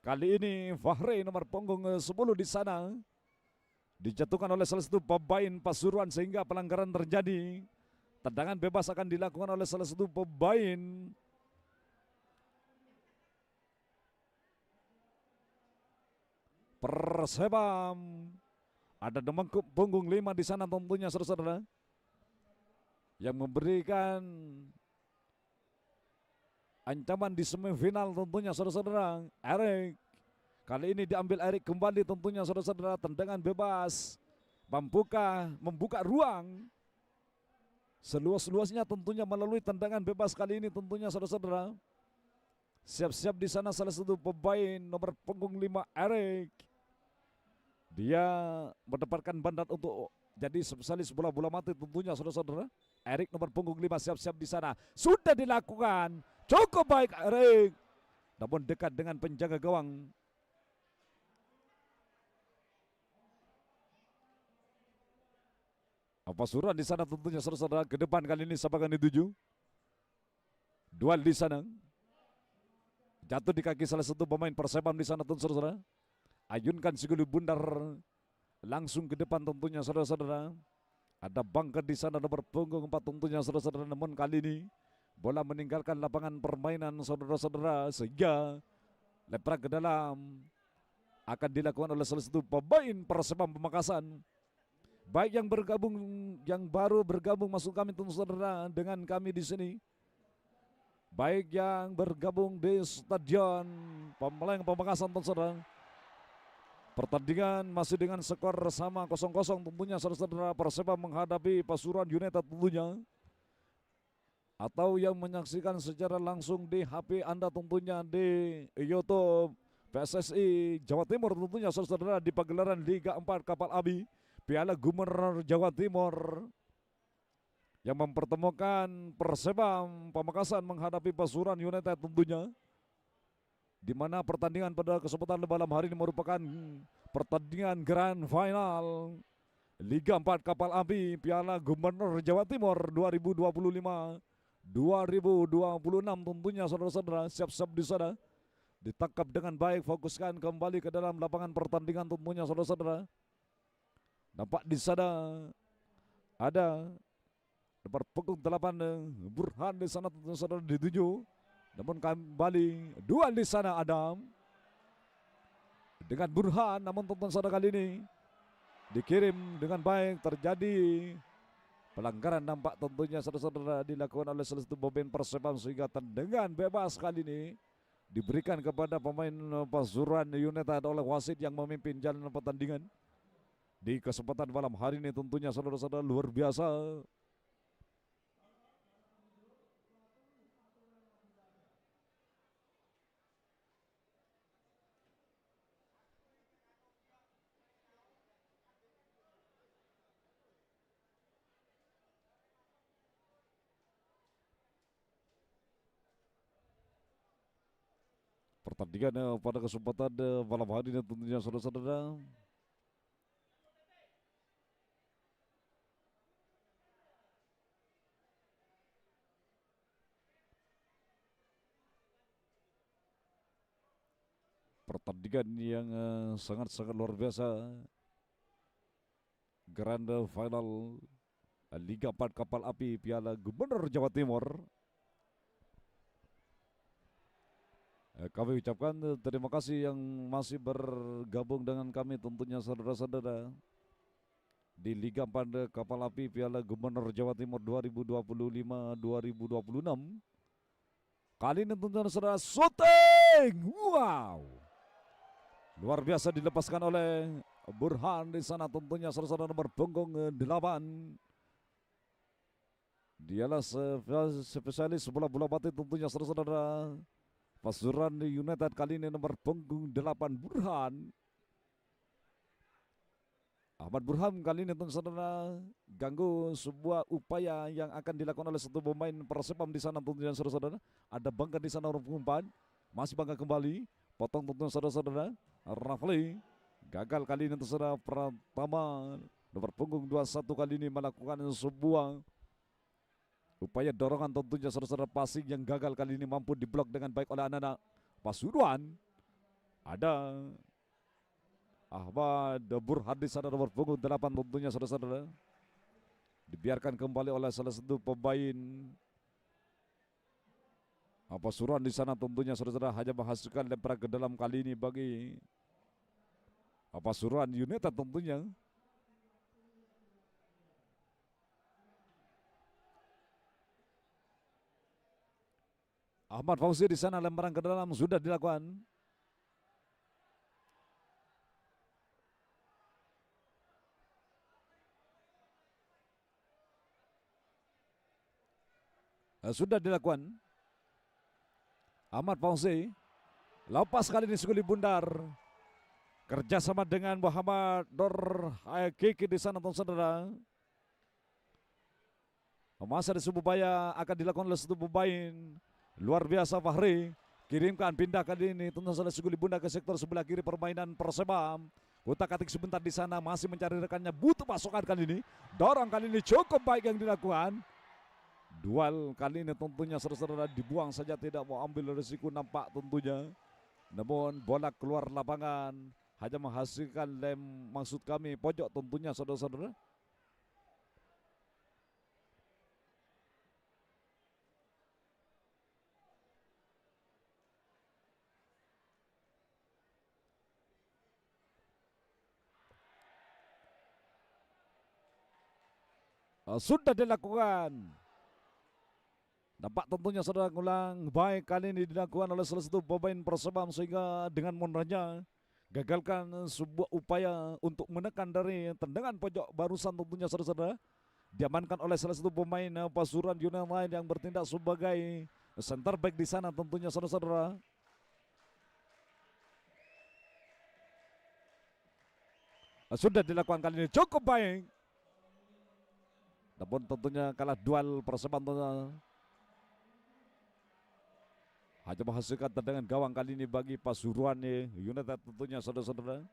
Kali ini Fahri nomor punggung 10 di sana dijatuhkan oleh salah satu pemain Pasuruan sehingga pelanggaran terjadi. Tendangan bebas akan dilakukan oleh salah satu pemain Persebam. Ada nomor punggung 5 di sana tentunya saudara-saudara yang memberikan ancaman di semifinal tentunya saudara-saudara. Erik kali ini diambil Erik kembali tentunya saudara-saudara. Tendangan bebas membuka ruang seluas-luasnya tentunya melalui tendangan bebas kali ini tentunya saudara-saudara. Siap-siap di sana salah satu pemain nomor punggung 5 Erik. Dia mendapatkan bandat untuk jadi spesialis bola-bola mati tentunya saudara-saudara. Erik nomor punggung 5 siap-siap di sana. Sudah dilakukan. Cukup baik Erik. Namun dekat dengan penjaga gawang. Pasuruan di sana tentunya saudara-saudara. Ke depan kali ini siapa akan dituju? Duel di sana. Jatuh di kaki salah satu pemain Persebam di sana tentu saudara. Ayunkan Sigulu Bundar langsung ke depan tentunya saudara-saudara. Ada Bangka di sana nomor punggung 4 tentunya saudara-saudara. Namun kali ini bola meninggalkan lapangan permainan saudara-saudara sehingga leprak ke dalam akan dilakukan oleh salah satu pemain Persebam Pamekasan. Baik yang baru bergabung masuk kami tentu saudara dengan kami di sini. Baik yang bergabung di Stadion Pemalang Pamekasan tentu saudara. Pertandingan masih dengan skor sama 0-0 tentunya saudara-saudara. Persebam menghadapi Pasuruan United tentunya. Atau yang menyaksikan secara langsung di HP Anda tentunya di YouTube PSSI Jawa Timur tentunya saudara-saudara di pagelaran Liga 4 Kapal Abi Piala Gubernur Jawa Timur yang mempertemukan Persebam Pamekasan menghadapi Pasuruan United tentunya. Di mana pertandingan pada kesempatan malam hari ini merupakan pertandingan Grand Final Liga 4 Kapal Api Piala Gubernur Jawa Timur 2025-2026 tentunya saudara-saudara. Siap-siap di sana. Ditangkap dengan baik, fokuskan kembali ke dalam lapangan pertandingan tentunya saudara-saudara. Nampak di sana ada nomor punggung 8 Burhan di sana tentunya saudara dituju. Namun kembali duel di sana Adam dengan Burhan, namun tonton saudara kali ini dikirim dengan baik, terjadi pelanggaran nampak tentunya saudara-saudara dilakukan oleh salah satu pemain Persebam sehingga tendangan bebas kali ini diberikan kepada pemain Pasuruan United oleh wasit yang memimpin jalan pertandingan di kesempatan malam hari ini tentunya saudara-saudara luar biasa. Pertandingan pada kesempatan malam hari ini tentunya saudara-saudara. Pertandingan yang sangat-sangat luar biasa. Grand Final Liga 4 Kapal Api Piala Gubernur Jawa Timur. Kami ucapkan terima kasih yang masih bergabung dengan kami tentunya saudara-saudara di Liga 4 Kapal Api Piala Gubernur Jawa Timur 2025-2026. Kali ini tentunya saudara syuting. Wow. Luar biasa dilepaskan oleh Burhan di sana tentunya saudara-saudara nomor punggung 8. Dialah spesialis bola-bola mati tentunya saudara-saudara. Pasuruan United kali ini nomor punggung 8 Burhan. Ahmad Burhan kali ini tentu saudara ganggu sebuah upaya yang akan dilakukan oleh satu pemain Persebam di sana tentunya saudara-saudara. Ada Bangka di sana nomor punggung 4. Masih Bangka kembali. Potong tentunya saudara-saudara. Rafli gagal kali ini saudara. Pertama nomor punggung 21 kali ini melakukan sebuah upaya dorongan tentunya saudara-saudara, passing yang gagal kali ini mampu diblok dengan baik oleh anak-anak Pasuruan. Ada Ahmad Burhan di sana nomor punggung 8 tentunya saudara-saudara. Dibiarkan kembali oleh salah satu pemain Pasuruan di sana tentunya saudara-saudara, hanya menghasilkan lemparan ke dalam kali ini bagi Pasuruan United tentunya. Ahmad Fauzi di sana lemparan ke dalam sudah dilakukan. Sudah dilakukan. Ahmad Fauzi lepas kali ini Suguli Bundar kerjasama dengan Muhammad Nur Kiki di sana saudara. Masa di Sububaya akan dilakukan oleh satu pemain luar biasa Fahri. Kirimkan pindah kali ini tentu saja Suguli Bundar ke sektor sebelah kiri permainan Perseba. Utak-atik sebentar di sana masih mencari rekannya, butuh pasokan kali ini. Dorong kali ini cukup baik yang dilakukan. Duel kali ini tentunya saudara-saudara dibuang saja, tidak mau ambil risiko nampak tentunya. Namun bola keluar lapangan hanya menghasilkan maksud kami pojok tentunya saudara-saudara. Sudah dilakukan. Nampak tentunya saudara ngulang baik kali ini dilakukan oleh salah satu pemain Persebam sehingga dengan munarnya gagalkan sebuah upaya untuk menekan dari tendangan pojok barusan tentunya saudara-saudara. Diamankan oleh salah satu pemain Pasuruan United yang bertindak sebagai center back di sana tentunya saudara-saudara. Sudah dilakukan kali ini cukup baik. Namun tentunya kalah duel Persebam tentunya. Hanya menghasilkan tendangan gawang kali ini bagi Pasuruan United tentunya saudara-saudara.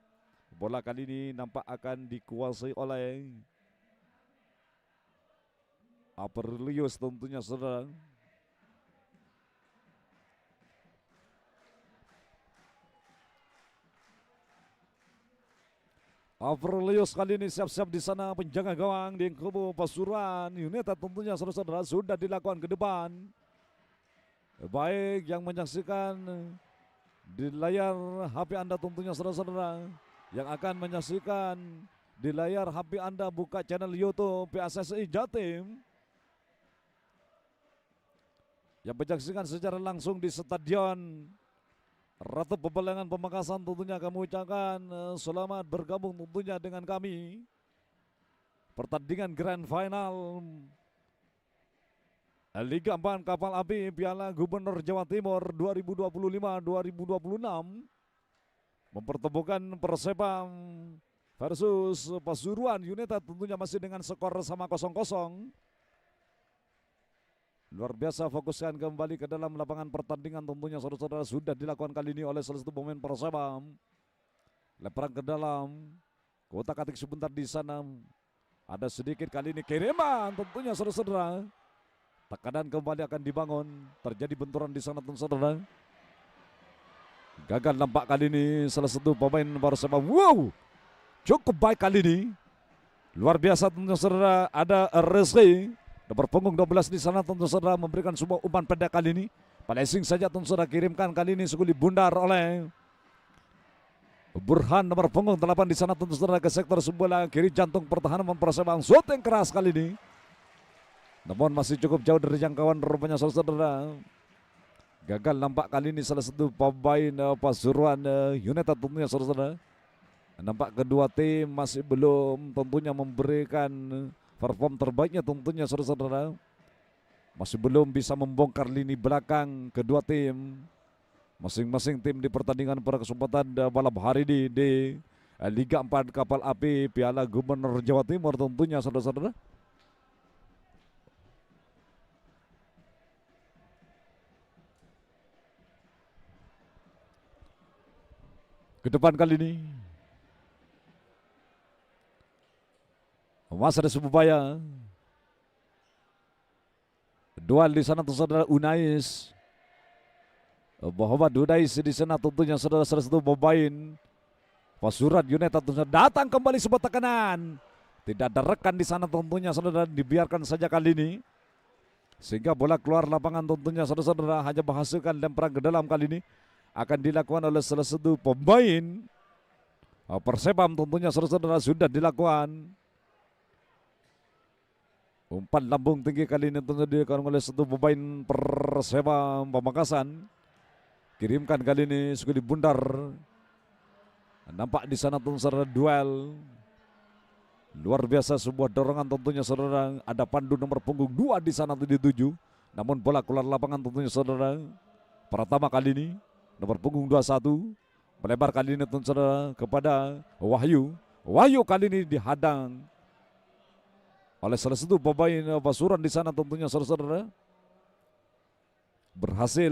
Bola kali ini nampak akan dikuasai oleh Aperlius tentunya saudara. Aperlius kali ini siap-siap di sana penjaga gawang di kubu Pasuruan United tentunya saudara-saudara, sudah dilakukan ke depan. Baik yang menyaksikan di layar HP Anda tentunya saudara-saudara, yang akan menyaksikan di layar HP Anda buka channel YouTube PSSI Jatim, yang menyaksikan secara langsung di Stadion Ratu Pebalangan Pamekasan tentunya kami ucapkan selamat bergabung tentunya dengan kami. Pertandingan Grand Final Liga 4 Kapal Api Piala Gubernur Jawa Timur 2025-2026 mempertemukan Persebam versus Pasuruan United tentunya masih dengan skor sama 0-0. Luar biasa fokuskan kembali ke dalam lapangan pertandingan tentunya saudara-saudara, sudah dilakukan kali ini oleh salah satu pemain Persebam. Lemparan ke dalam, kotak-atik sebentar di sana. Ada sedikit kali ini kiriman tentunya saudara-saudara. Tekanan kembali akan dibangun, terjadi benturan di sana saudara. Gagal nampak kali ini salah satu pemain Persebam. Wow, cukup baik kali ini. Luar biasa tentunya saudara, ada Rizky nomor punggung 12 di sana tentu saudara memberikan sebuah umpan pendek kali ini. Passing saja tentu saudara kirimkan kali ini Suguli Bundar oleh Burhan nomor punggung 8 di sana tentu saudara ke sektor sebelah kiri jantung pertahanan Persebam. Shooting keras kali ini. Namun masih cukup jauh dari jangkauan rupanya saudara. Gagal nampak kali ini salah satu pemain Pasuruan United tentunya saudara. Nampak kedua tim masih belum tentunya memberikan perform terbaiknya tentunya saudara-saudara. Masih belum bisa membongkar lini belakang kedua tim. Masing-masing tim di pertandingan pada kesempatan malam hari ini di Liga 4 Kapal Api Piala Gubernur Jawa Timur tentunya saudara-saudara. Ke depan kali ini Masa ada Sububaya. Duel di sana saudara Unais Muhammad Hudais di sana tentunya saudara-saudara satu pemain Pasuruan United tentunya datang kembali sebuah tekanan. Tidak ada rekan di sana tentunya saudara, dibiarkan saja kali ini. Sehingga bola keluar lapangan tentunya saudara-saudara, hanya menghasilkan lemparan ke dalam kali ini. Akan dilakukan oleh salah satu pemain Persebam tentunya saudara-saudara, sudah dilakukan. Umpan lambung tinggi kali ini tentunya dilakukan oleh satu pemain Persebam Pamekasan. Kirimkan kali ini Sukudi Bundar. Nampak di sana tentunya saudara duel. Luar biasa sebuah dorongan tentunya saudara. Ada Pandu nomor punggung 2 di sana dituju. Namun bola keluar lapangan tentunya saudara. Pertama kali ini nomor punggung 21 melebar kali ini tentunya saudara kepada Wahyu. Wahyu kali ini dihadang oleh salah satu pemain Pasuruan di sana tentunya saudara. Berhasil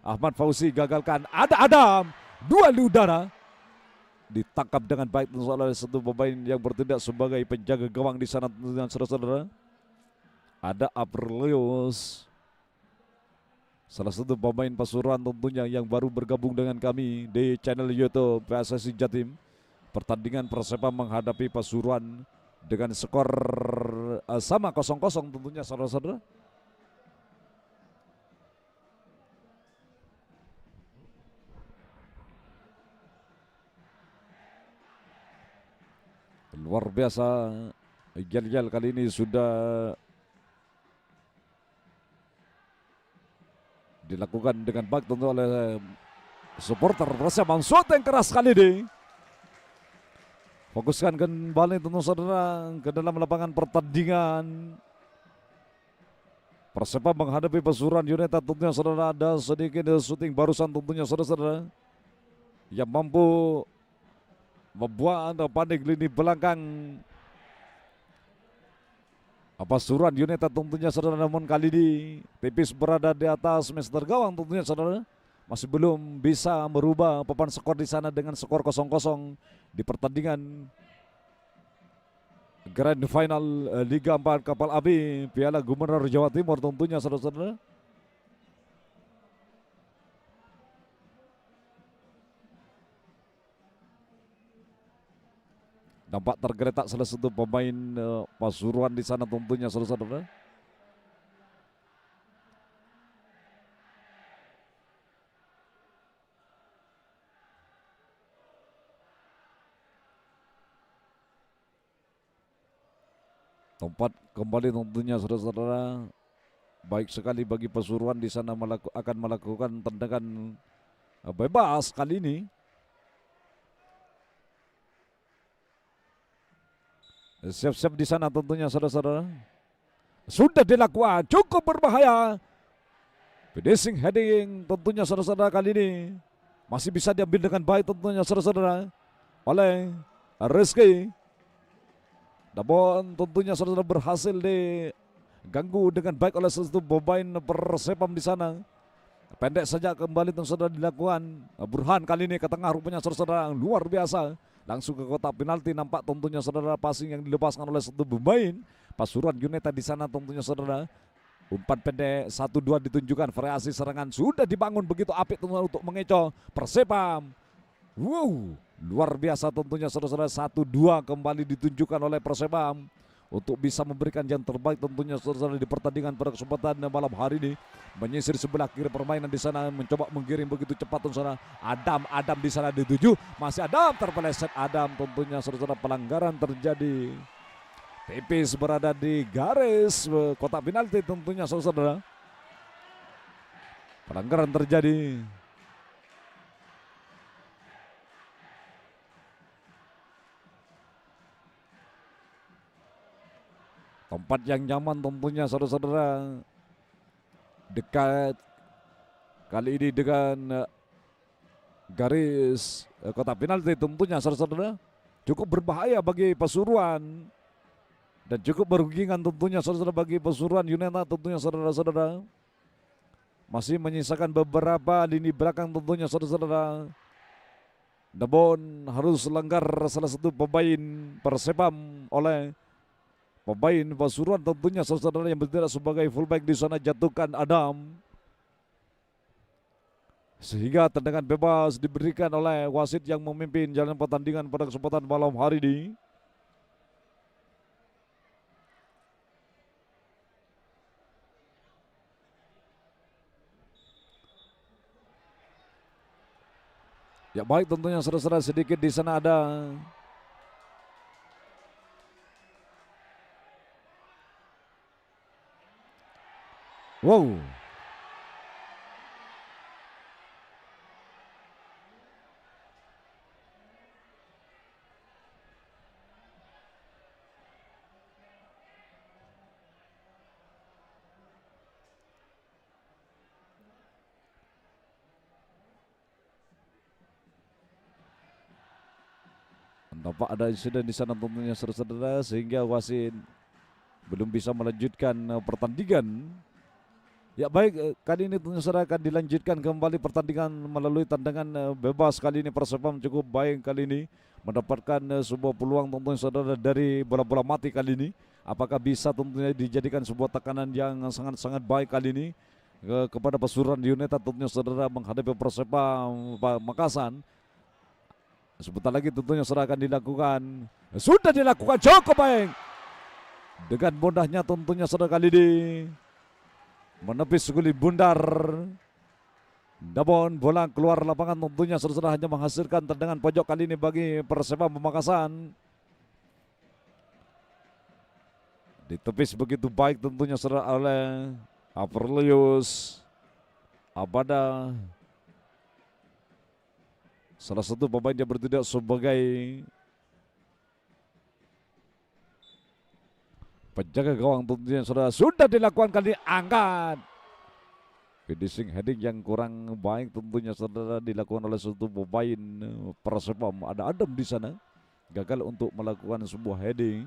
Ahmad Fauzi gagalkan. Ada Adam, duel di udara. Ditangkap dengan baik oleh satu pemain yang bertindak sebagai penjaga gawang di sana tentunya saudara-saudara. Ada Aprilius, salah satu pemain Pasuruan tentunya yang baru bergabung dengan kami di channel YouTube PSSI Jatim. Pertandingan Persebam menghadapi Pasuruan dengan skor sama 0-0 tentunya saudara-saudara. Luar biasa, yel-yel kali ini sudah dilakukan dengan baik tentu oleh supporter Persebam. Shot yang keras kali ini. Fokuskan kembali tentu saudara ke dalam lapangan pertandingan. Persebam menghadapi Pasuruan United tentunya saudara, ada sedikit syuting barusan tentunya saudara-saudara yang mampu membuat panik lini belakang Pasuruan United tentunya saudara. Namun kali ini tipis berada di atas master gawang tentunya saudara. Masih belum bisa merubah papan skor di sana dengan skor 0-0 di pertandingan Grand Final Liga 4 Kapal Api Piala Gubernur Jawa Timur tentunya saudara-saudara. Nampak tergeletak salah satu pemain Pasuruan di sana tentunya saudara-saudara. Tempat kembali tentunya saudara-saudara. Baik sekali bagi Pasuruan di sana akan melakukan tendangan bebas kali ini. Siap-siap di sana tentunya saudara-saudara. Sudah dilakukan, cukup berbahaya. Finishing heading tentunya saudara-saudara kali ini masih bisa diambil dengan baik tentunya saudara-saudara oleh Rizky. Namun tentunya saudara berhasil diganggu dengan baik oleh satu pemain Persebam di sana. Pendek saja kembali tentu saudara dilakukan. Burhan kali ini ke tengah rupanya saudara-saudara luar biasa. Langsung ke kotak penalti, nampak tentunya saudara passing yang dilepaskan oleh satu pemain Pasuruan United di sana tentunya saudara. Umpan pendek 1-2 ditunjukkan, variasi serangan sudah dibangun begitu apik tentunya untuk mengecoh Persebam. Wow, luar biasa tentunya saudara-saudara. 1-2 kembali ditunjukkan oleh Persebam untuk bisa memberikan yang terbaik tentunya saudara di pertandingan pada kesempatan malam hari ini. Menyisir sebelah kiri permainan di sana, mencoba menggiring begitu cepat saudara. Adam di sana dituju, masih Adam terpeleset. Adam tentunya saudara, pelanggaran terjadi. Tipis berada di garis kotak penalti tentunya saudara. Pelanggaran terjadi. Tempat yang nyaman tentunya saudara-saudara. Dekat kali ini dengan garis kotak penalti tentunya saudara-saudara. Cukup berbahaya bagi Pasuruan. Dan cukup merugikan tentunya saudara bagi Pasuruan United tentunya saudara-saudara. Masih menyisakan beberapa lini belakang tentunya saudara-saudara. Namun harus langgar salah satu pemain Persebam oleh pemain Pasuruan tentunya saudara yang bertindak sebagai fullback di sana, jatuhkan Adam. Sehingga tendangan bebas diberikan oleh wasit yang memimpin jalan pertandingan pada kesempatan malam hari ini. Ya baik, tentunya saudara-saudara, sedikit di sana ada wow. Nampak ada insiden di sana tentunya saudara-saudara, sehingga wasit belum bisa melanjutkan pertandingan. Ya baik, kali ini tentunya saudara akan dilanjutkan kembali pertandingan melalui tendangan bebas. Kali ini Persepam cukup baik kali ini, mendapatkan sebuah peluang tentunya saudara dari bola-bola mati kali ini. Apakah bisa tentunya dijadikan sebuah tekanan yang sangat-sangat baik kali ini kepada Pasuruan United tentunya saudara menghadapi Persepam Makassar. Sebentar lagi tentunya saudara akan dilakukan. Sudah dilakukan cukup baik. Dengan mudahnya tentunya saudara kali ini menepis guli bundar. Namun bola keluar lapangan tentunya saudara hanya menghasilkan tendangan pojok kali ini bagi Persepam Pamekasan. Ditepis begitu baik tentunya saudara oleh Aperlius Abada. Salah satu pemain yang bertindak sebagai penjaga gawang tentunya saudara. Sudah dilakukan kali angkat. Finishing heading yang kurang baik tentunya saudara dilakukan oleh satu pemain Persepam. Ada Adam di sana. Gagal untuk melakukan sebuah heading.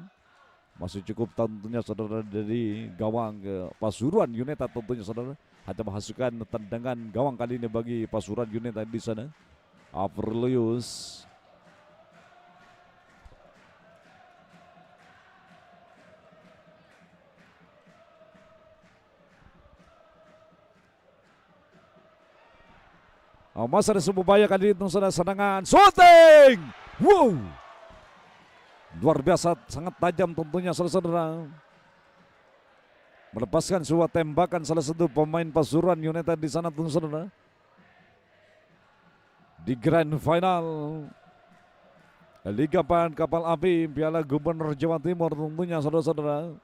Masih cukup tentunya saudara dari gawang Pasuruan United tentunya saudara. Hanya menghasilkan tendangan gawang kali ini bagi Pasuruan United di sana. Aperlius masa ada sebuah bahaya kali itu saudara, serangan shooting. Wow, luar biasa, sangat tajam tentunya saudara. Melepaskan sebuah tembakan salah satu pemain Pasuruan United di sana tentu saudara. Di grand final Liga Pan Kapal Api Piala Gubernur Jawa Timur tentunya saudara-saudara.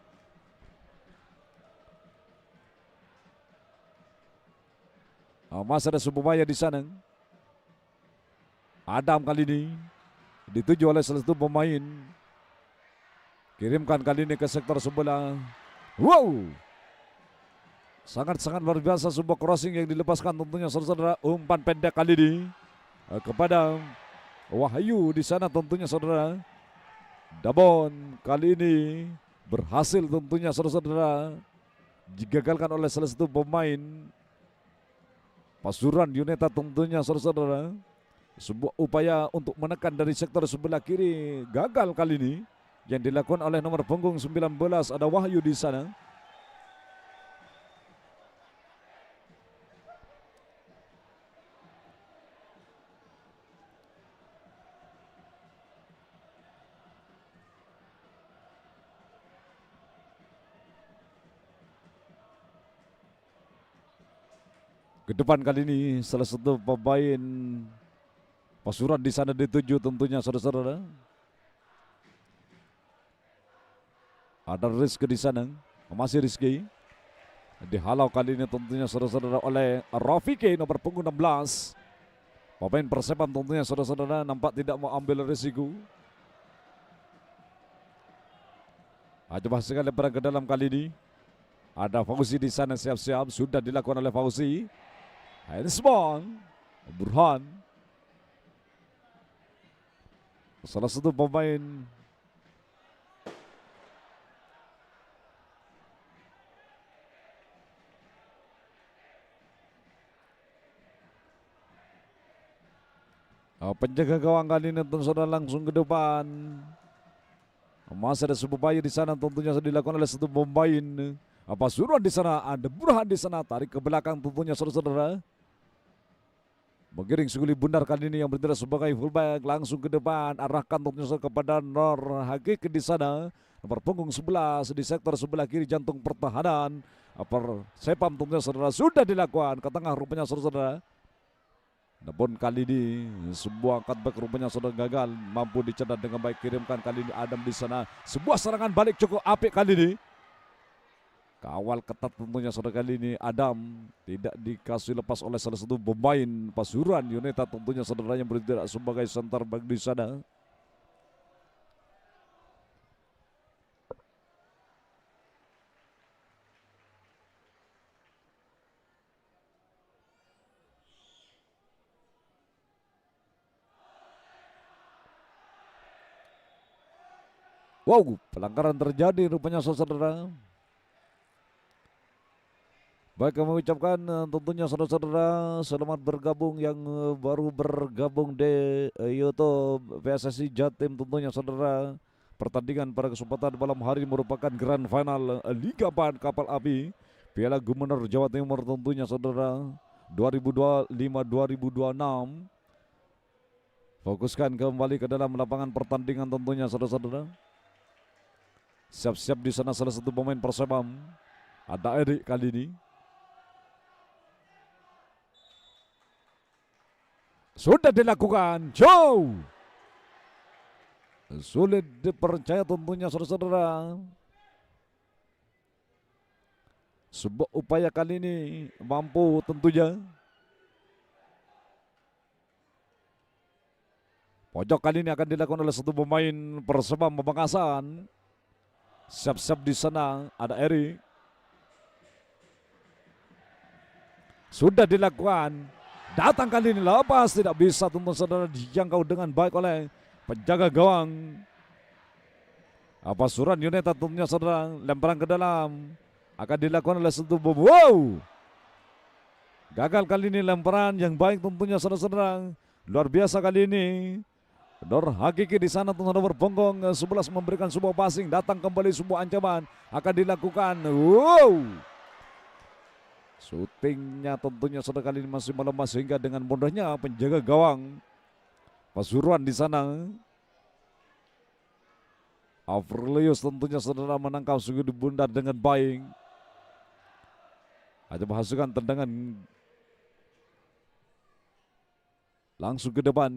Masih ada sebuah bahaya di sana. Adam kali ini dituju oleh salah satu pemain. Kirimkan kali ini ke sektor sebelah. Wow, sangat-sangat luar biasa sebuah crossing yang dilepaskan tentunya saudara-saudara. Umpan pendek kali ini kepada Wahyu di sana tentunya saudara. Dabon kali ini berhasil tentunya saudara-saudara digagalkan oleh salah satu pemain Pasuruan United tentunya saudara-saudara. Sebuah upaya untuk menekan dari sektor sebelah kiri gagal kali ini yang dilakukan oleh nomor punggung 19 ada Wahyu di sana. Ke depan kali ini salah satu pemain Pasuruan di sana dituju tentunya saudara-saudara. Ada Rizky di sana, masih Rizky. Dihalau kali ini tentunya saudara-saudara oleh Rafiki nomor punggung 16. Pemain Persepam tentunya saudara-saudara nampak tidak mau ambil risiko. Coba sekali lemparan ke dalam kali ini. Ada Fauzi di sana siap-siap, sudah dilakukan oleh Fauzi. Handsball Burhan, salah satu pemain penjaga gawang kali ini tentu saudara langsung ke depan. Masih ada sebuah bahaya di sana tentunya dilakukan oleh satu pemain Pasuruan di sana. Ada Burhan di sana, tarik ke belakang tentunya saudara-saudara. Menggiring Suguli Bundar kali ini yang bertindak sebagai fullback, langsung ke depan, arahkan tentunya kepada Nur Hakiki di sana. Nomor punggung 11 di sektor sebelah kiri jantung pertahanan. Sepam tentunya saudara sudah dilakukan ke tengah rupanya saudara. Namun kali ini sebuah cutback rupanya saudara gagal, mampu dicedak dengan baik, kirimkan kali ini Adam di sana. Sebuah serangan balik cukup apik kali ini. Kawal ketat tentunya saudara kali ini Adam tidak dikasih lepas oleh salah satu pemain Pasuruan United tentunya saudara yang bertindak sebagai center back di sana. Wow, pelanggaran terjadi rupanya saudara. Baik, kami ucapkan tentunya saudara-saudara selamat bergabung yang baru bergabung di YouTube PSSI Jatim tentunya saudara. Pertandingan pada kesempatan malam hari merupakan grand final Liga Ban Kapal Api Piala Gubernur Jawa Timur tentunya saudara 2025-2026. Fokuskan kembali ke dalam lapangan pertandingan tentunya saudara-saudara. Siap-siap di sana salah satu pemain Persebam. Ada Erik kali ini. Sudah dilakukan, Joe. Sulit dipercaya tentunya saudara-saudara. Sebuah upaya kali ini mampu tentunya. Pojok kali ini akan dilakukan oleh satu pemain Persebam Pamekasan. Siap-siap di sana ada Eri. Sudah dilakukan. Datang kali ini lepas, tidak bisa tentu saudara dijangkau dengan baik oleh penjaga gawang Pasuruan United tentunya saudara. Lemparan ke dalam akan dilakukan oleh satu bom. Wow, gagal kali ini lemparan yang baik tentunya saudara-saudara. Luar biasa kali ini. Nur Hakiki di sana tentu nomor punggung 11 memberikan sebuah passing. Datang kembali sebuah ancaman akan dilakukan. Wow, syutingnya tentunya saudara kali ini masih melemah sehingga dengan mudahnya penjaga gawang Pasuruan di sana Avrilius tentunya saudara menangkap Suguli Bundar dengan baik. Ada menghasilkan tendangan langsung ke depan.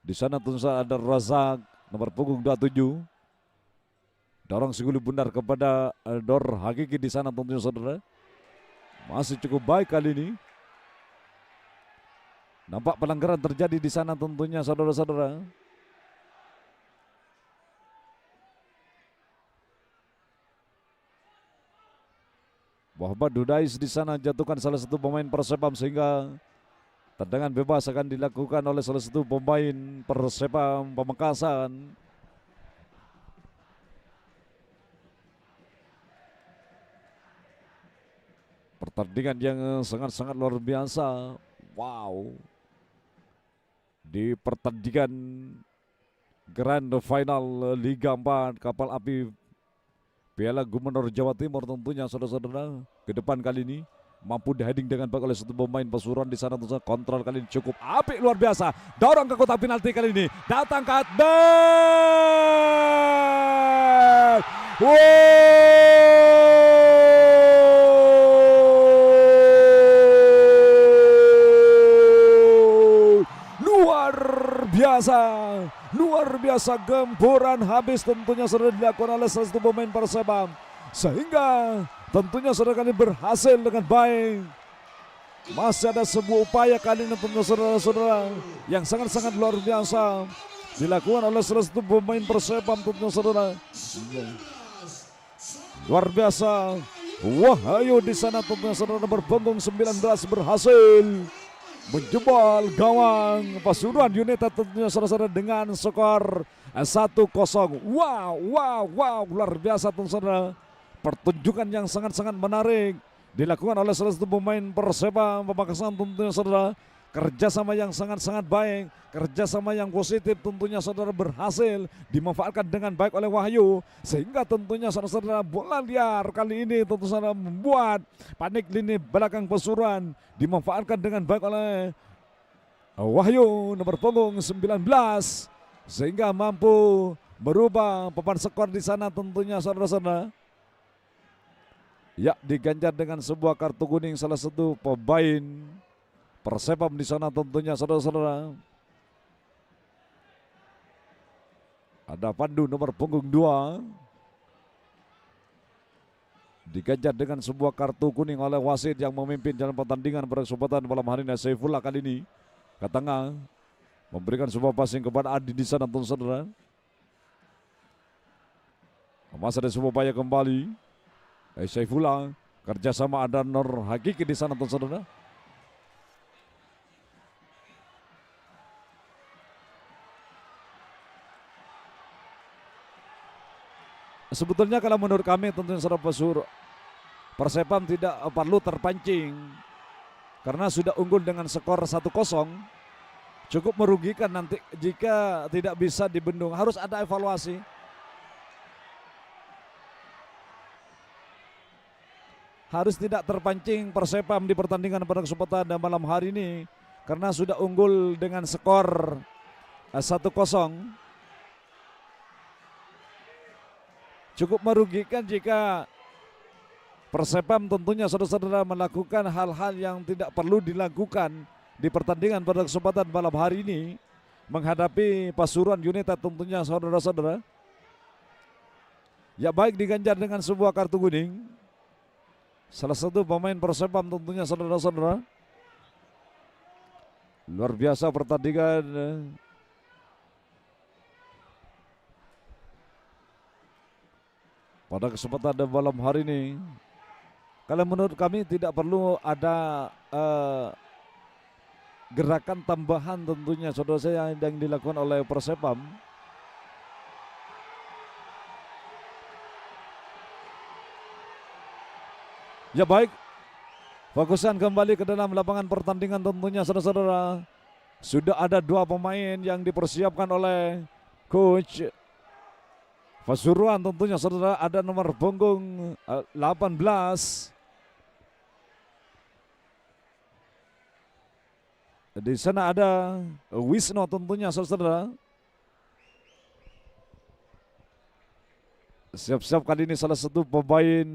Di sana tentu saja ada Razak nomor punggung 27. Dorong Suguli Bundar kepada Nur Hakiki di sana tentunya saudara. Masih cukup baik kali ini. Nampak pelanggaran terjadi di sana tentunya saudara-saudara. Muhammad Dudais di sana jatuhkan salah satu pemain Persebam sehingga tendangan bebas akan dilakukan oleh salah satu pemain Persebam Pamekasan. Pertandingan yang sangat-sangat luar biasa. Wow. Di pertandingan Grand Final Liga 4 Kapal Api Piala Gubernur Jawa Timur tentunya saudara-saudara. Ke depan kali ini mampu di-heading dengan baik oleh satu pemain Pasuruan di sana tentunya. Kontrol kali ini cukup apik luar biasa. Dorong ke kotak penalti kali ini. Datang ke back. Luar biasa gempuran habis tentunya sudah dilakukan oleh salah satu pemain Persebam sehingga tentunya saudara kali berhasil dengan baik. Masih ada sebuah upaya kali ini tentunya saudara-saudara yang sangat-sangat luar biasa dilakukan oleh salah satu pemain Persebam tentunya saudara. Luar biasa. Wahyu di sana tentunya saudara nomor punggung 19 berhasil menjebol gawang Pasuruan United tentunya saudara-saudara dengan skor 1-0. Wow, luar biasa saudara. Pertunjukan yang sangat-sangat menarik dilakukan oleh salah satu pemain Persebam Pamekasan tentunya saudara. Kerjasama yang sangat-sangat baik, kerjasama yang positif tentunya saudara berhasil dimanfaatkan dengan baik oleh Wahyu sehingga tentunya saudara-saudara bola liar kali ini tentu saudara membuat panik lini belakang Pasuruan dimanfaatkan dengan baik oleh Wahyu nomor punggung 19 sehingga mampu merubah papan skor di sana tentunya saudara-saudara. Ya, diganjar dengan sebuah kartu kuning salah satu pemain Persepam di sana tentunya saudara-saudara. Ada Pandu nomor punggung 2. Diganjar dengan sebuah kartu kuning oleh wasit yang memimpin dalam pertandingan pada kesempatan malam hari ini. Saifullah kali ini ke tengah memberikan sebuah passing kepada Adi di sana tentu saudara. Masih ada sebuah upaya kembali. Saifullah kerjasama ada Nur Hakiki di sana tentu saudara. Sebetulnya kalau menurut kami tentunya saudara Persepam tidak perlu terpancing karena sudah unggul dengan skor 1-0. Cukup merugikan nanti jika tidak bisa dibendung. Harus ada evaluasi. Harus tidak terpancing Persepam di pertandingan pada kesempatan dan malam hari ini karena sudah unggul dengan skor 1-0. Cukup merugikan jika Persepam tentunya saudara-saudara melakukan hal-hal yang tidak perlu dilakukan di pertandingan pada kesempatan malam hari ini menghadapi Pasuruan United tentunya saudara-saudara. Ya, baik diganjar dengan sebuah kartu kuning. Salah satu pemain Persepam tentunya saudara-saudara. Luar biasa pertandingan pada kesempatan dan malam hari ini. Kalau menurut kami tidak perlu ada gerakan tambahan tentunya saudara saya yang dilakukan oleh Persepam. Ya, baik, fokuskan kembali ke dalam lapangan pertandingan tentunya saudara-saudara. Sudah ada 2 pemain yang dipersiapkan oleh Coach Pasuruan tentunya saudara. Ada nomor punggung 18. Di sana ada Wisnu tentunya saudara. Siap-siap kali ini salah satu pemain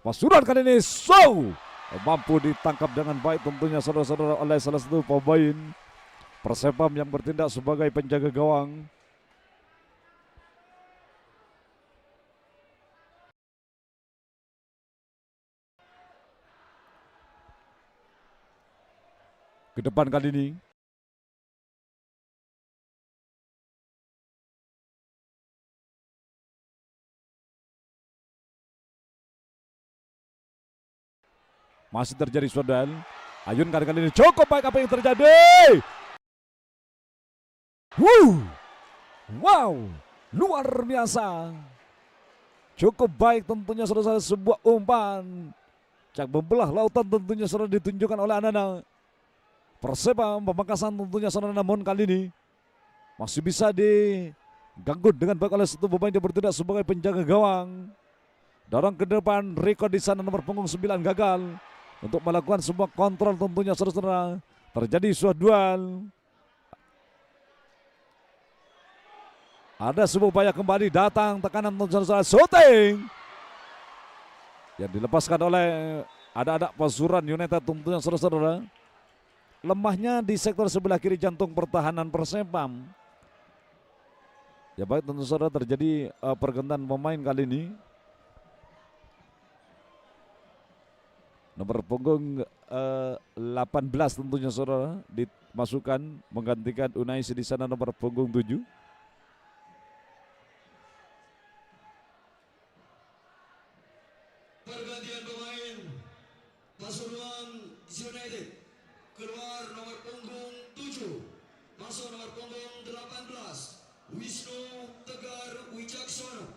Pasuruan kali ini mampu ditangkap dengan baik tentunya saudara-saudara oleh salah satu pemain Persepam yang bertindak sebagai penjaga gawang. Ke depan kali ini masih terjadi sudah. Ayun kali ini cukup baik apa yang terjadi. Wow, luar biasa. Cukup baik tentunya saudara, sebuah umpan cak membelah lautan tentunya saudara ditunjukkan oleh anak-anak Persepam Pamekasan tentunya saudara, namun kali ini masih bisa diganggu dengan baik oleh satu pemain yang bertindak sebagai penjaga gawang. Dorong ke depan, Rico di sana nomor punggung 9 gagal untuk melakukan sebuah kontrol tentunya saudara. Terjadi sebuah duel. Ada sebuah upaya kembali datang tekanan tentunya saudara, shooting yang dilepaskan oleh ada Pasuruan United tentunya saudara. Lemahnya di sektor sebelah kiri jantung pertahanan Persepam. Ya, baik tentu saudara, terjadi pergantian pemain kali ini. Nomor punggung 18 tentunya saudara dimasukkan menggantikan Unai di sana nomor punggung 7. Pergantian pemain Pasuruan United, keluar nomor punggung 7, masuk nomor punggung 18 Wisnu Tegar Wicaksono.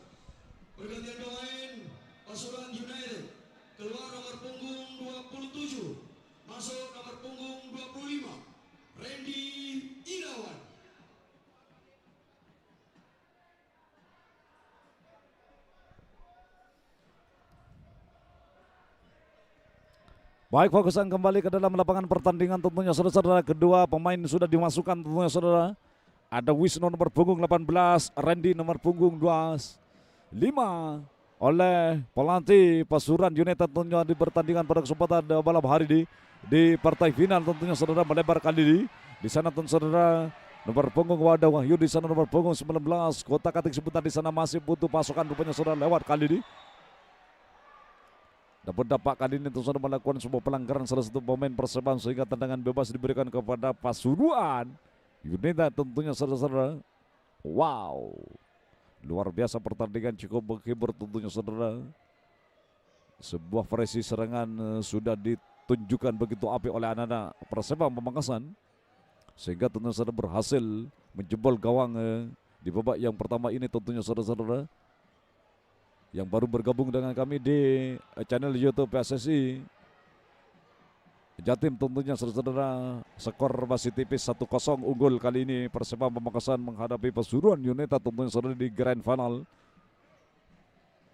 Pergantian pemain Pasuruan United, keluar nomor punggung 27, masuk nomor punggung 25 Randy Irawan. Baik, fokusan kembali ke dalam lapangan pertandingan tentunya saudara-saudara. Kedua pemain sudah dimasukkan tentunya saudara. Ada Wisnu nomor punggung 18, Randy nomor punggung 25 oleh pelatih Pasuruan United tentunya di pertandingan pada kesempatan malam hari ini di partai final tentunya saudara melebar kali ini. Di sana tentu saudara nomor punggung Wada Wahyu, di sana nomor punggung 19 Kota Katik sebentar di sana masih butuh pasukan rupanya saudara lewat kali ini. Dapat dapat kali ini tentu saudara melakukan sebuah pelanggaran salah satu pemain Persebaya sehingga tendangan bebas diberikan kepada Pasuruan United tentunya saudara-saudara. Wow, luar biasa pertandingan cukup menghibur tentunya saudara. Sebuah versi serangan sudah ditunjukkan begitu apik oleh anak-anak Persebaya Pamekasan sehingga tentunya saudara berhasil menjebol gawang di babak yang pertama ini tentunya saudara-saudara. Yang baru bergabung dengan kami di channel YouTube PSSI Jatim tentunya saudara-saudara, skor masih tipis 1-0 unggul kali ini Persebaya Pamekasan menghadapi Pasuruan United tentunya saudara di Grand Final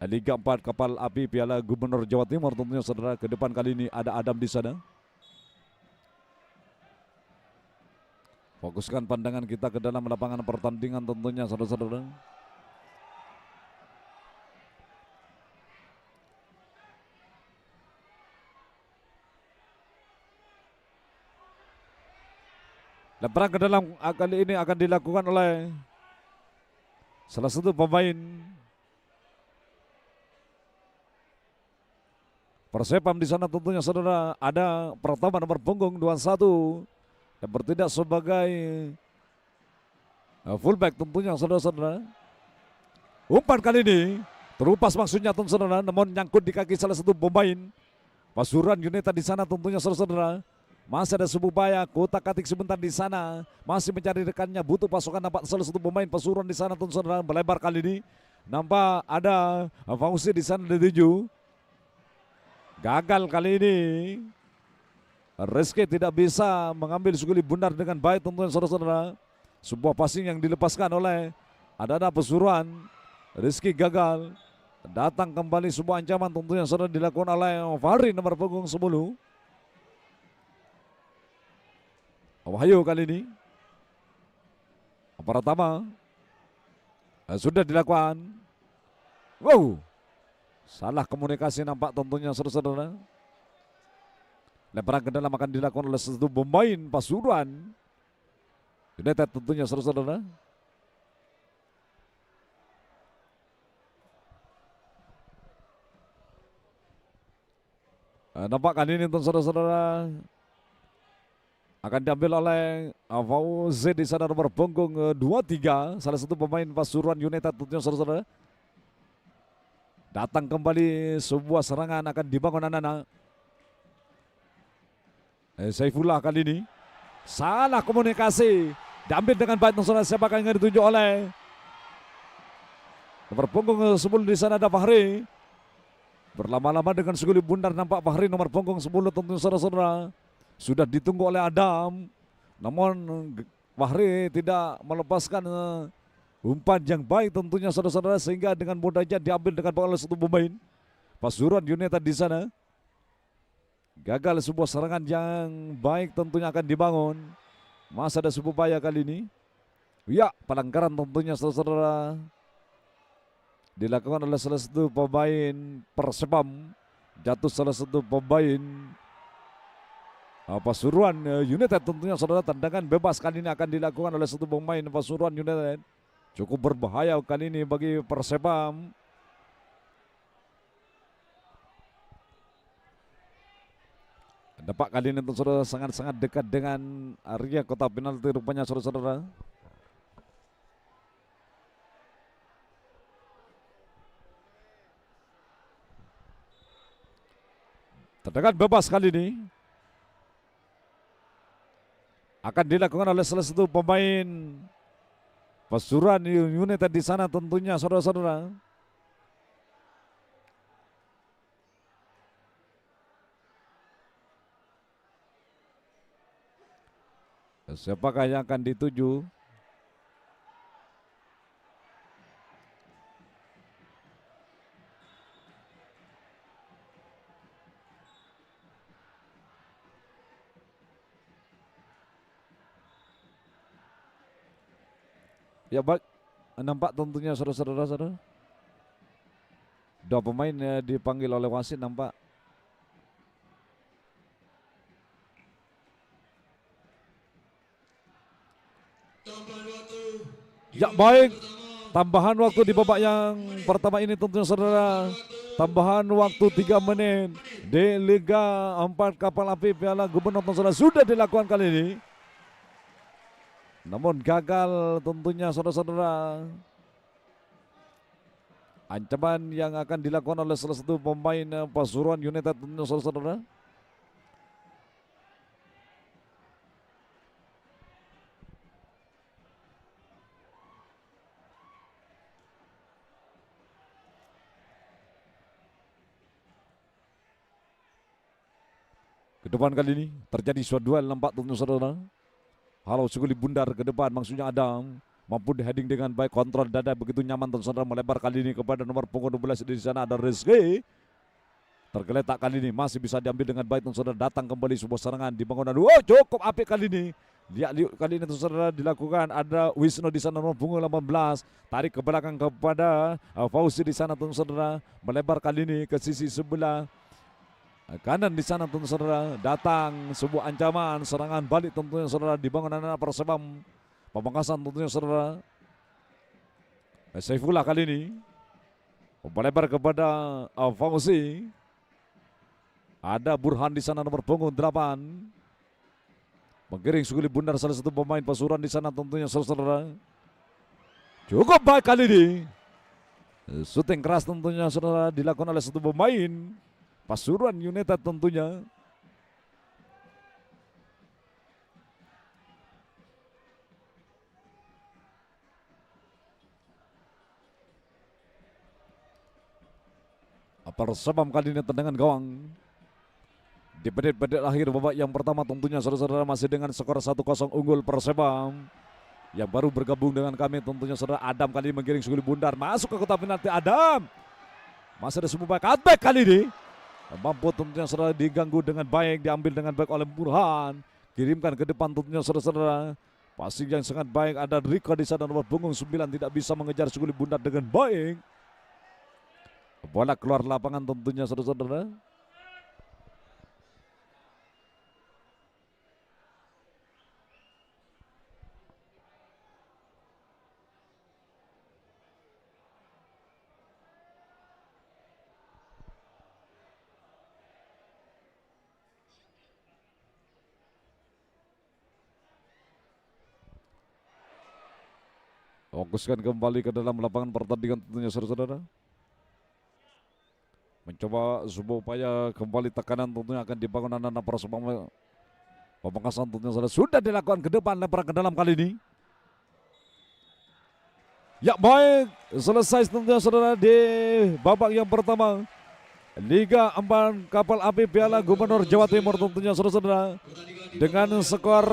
Liga 4 Kapal Api Piala Gubernur Jawa Timur tentunya saudara. Ke depan kali ini ada Adam di sana. Fokuskan pandangan kita ke dalam lapangan pertandingan tentunya saudara-saudara. Lemparan ke dalam kali ini akan dilakukan oleh salah satu pemain Persepam di sana tentunya saudara. Ada pertama nomor punggung 21 yang bertindak sebagai fullback tentunya saudara-saudara. Umpan kali ini terupas maksudnya tentu saudara, namun nyangkut di kaki salah satu pemain Pasuruan United di sana tentunya saudara-saudara. Masih ada sebuah upaya Kota Katik sebentar di sana masih mencari rekannya, butuh pasukan. Nampak salah satu pemain Pasuruan di sana tentu saudara melebar kali ini. Nampak ada Fauzi di sana dituju. Gagal kali ini. Rizky tidak bisa mengambil suguli bundar dengan baik tentunya saudara-saudara. Sebuah passing yang dilepaskan oleh ada Pasuruan. Rizky gagal. Datang kembali sebuah ancaman tentunya saudara dilakukan oleh Fahri nomor punggung 10. Wahyu kali ini pertama sudah dilakukan. Wow, salah komunikasi nampak tentunya saudara-saudara. Lemparan ke dalam akan dilakukan oleh satu pemain Pasuruan United tentunya saudara-saudara. Nampak kali ini tentu saudara-saudara akan diambil oleh Fauzi di sana nomor punggung 23, salah satu pemain Pasuruan United tentunya saudara-saudara. Datang kembali sebuah serangan akan dibangun anak-anak. Saifullah kali ini salah komunikasi, diambil dengan baik saudara. Siapa yang ditunjuk oleh nomor punggung 10 di sana ada Fahri. Berlama-lama dengan seguli bundar nampak Fahri nomor punggung 10 tentunya saudara-saudara. Sudah ditunggu oleh Adam, namun Fahri tidak melepaskan umpan yang baik tentunya saudara-saudara, sehingga dengan mudahnya diambil dengan oleh satu pemain Pasuruan United di sana. Gagal sebuah serangan yang baik tentunya akan dibangun. Masih ada sebuah upaya kali ini. Ya, pelanggaran tentunya saudara-saudara dilakukan oleh salah satu pemain Persebam. Jatuh salah satu pemain Pasuruan United tentunya saudara. Tendangan bebas kali ini akan dilakukan oleh satu pemain Pasuruan United. Cukup berbahaya kali ini bagi Persebam. Nampak kali ini tentu saudara sangat-sangat dekat dengan area kotak penalti rupanya saudara-saudara. Tendangan bebas kali ini akan dilakukan oleh salah satu pemain Pasuruan United di sana tentunya saudara-saudara. Siapakah yang akan dituju? Ya baik, nampak tentunya saudara-saudara. Dua pemain dipanggil oleh wasit nampak. Tambahan waktu. Ya baik, tambahan waktu di babak yang pertama ini tentunya saudara. Tambahan waktu 3 menit di Liga 4 Kapal Api Piala Gubernur saudara sudah dilakukan kali ini. Namun gagal tentunya saudara-saudara. Ancaman yang akan dilakukan oleh salah satu pemain Pasuruan United tentunya saudara-saudara. Ke depan kali ini terjadi suatu duel nampak tentunya saudara. Halo Suguli Bundar ke depan maksudnya Adam mampu di-heading dengan baik, kontrol dada begitu nyaman tentu saudara, melebar kali ini kepada nomor punggung 12 di sana ada Rizky. Tergeletak kali ini masih bisa diambil dengan baik tentu saudara, datang kembali sebuah serangan di bangunan. Wow, cukup apik kali ini. Lihat kali ini tentu saudara dilakukan, ada Wisnu di sana nomor punggung 18, tarik ke belakang kepada Fauzi di sana tentu saudara, melebar kali ini ke sisi sebelah kanan di sana tentu saudara, datang sebuah ancaman serangan balik tentunya saudara di bangunan Persebam Pamekasan tentunya saudara. Saifullah kali ini melebar kepada Fauzi. Ada Burhan di sana nomor punggung 8. Menggiring Suguli Bundar salah satu pemain Pasuruan di sana tentunya saudara. Cukup baik kali ini. Syuting keras tentunya saudara dilakukan oleh satu pemain Pasuruan United tentunya. Persebam kali ini tendangan gawang. Di menit-menit akhir babak yang pertama tentunya saudara-saudara masih dengan skor 1-0 unggul Persebam. Yang baru bergabung dengan kami tentunya saudara Adam kali ini menggiring Suguli Bundar. Masuk ke kotak penalti Adam. Masih ada sebuah cutback kali ini. Mampu tentunya saudara diganggu dengan baik, diambil dengan baik oleh Burhan, kirimkan ke depan tentunya saudara-saudara. Passing yang sangat baik, ada Riko di sana nomor punggung 9 tidak bisa mengejar Suguli Bundar dengan baik. Bola keluar lapangan tentunya saudara-saudara. Fokuskan kembali ke dalam lapangan pertandingan tentunya saudara-saudara. Mencoba sebuah upaya kembali tekanan tentunya akan dibangun anak Persebaya Pamekasan tentunya saudara. Sudah dilakukan ke depan, lempar ke dalam kali ini. Ya baik, selesai tentunya saudara di babak yang pertama Liga 4 Kapal Api Piala Gubernur Jawa Timur tentunya saudara-saudara. Dengan skor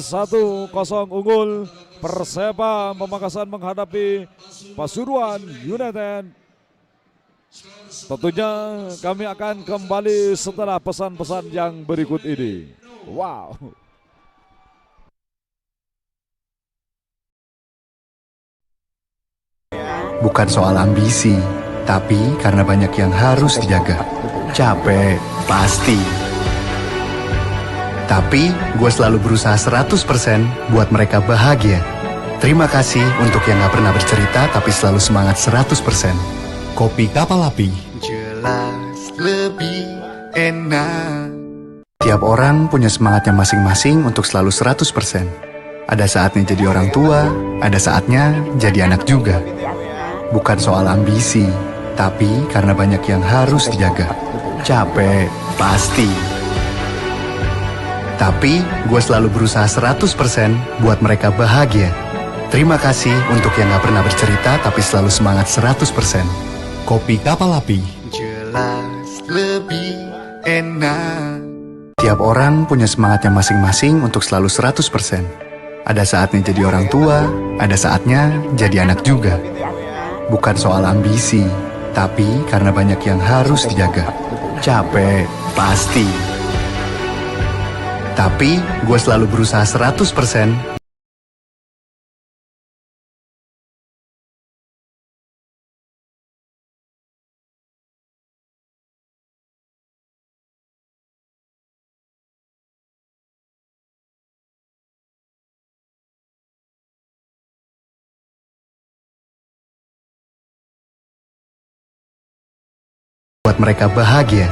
1-0 unggul Persebam Pamekasan menghadapi Pasuruan United. Tentunya kami akan kembali setelah pesan-pesan yang berikut ini. Wow. Bukan soal ambisi, tapi karena banyak yang harus dijaga. Capek, pasti. Tapi gue selalu berusaha 100% buat mereka bahagia. Terima kasih untuk yang gak pernah bercerita tapi selalu semangat 100%. Kopi Kapal Api. Jelas lebih enak. Tiap orang punya semangatnya masing-masing untuk selalu 100%. Ada saatnya jadi orang tua, ada saatnya jadi anak juga. Bukan soal ambisi, tapi karena banyak yang harus dijaga. Capek, pasti. Tapi gue selalu berusaha 100% buat mereka bahagia. Terima kasih untuk yang gak pernah bercerita tapi selalu semangat 100%. Kopi Kapal Api. Jelas lebih enak. Tiap orang punya semangatnya masing-masing untuk selalu 100%. Ada saatnya jadi orang tua, ada saatnya jadi anak juga. Bukan soal ambisi, tapi karena banyak yang harus dijaga. Capek, pasti. Tapi gue selalu berusaha 100% buat mereka bahagia.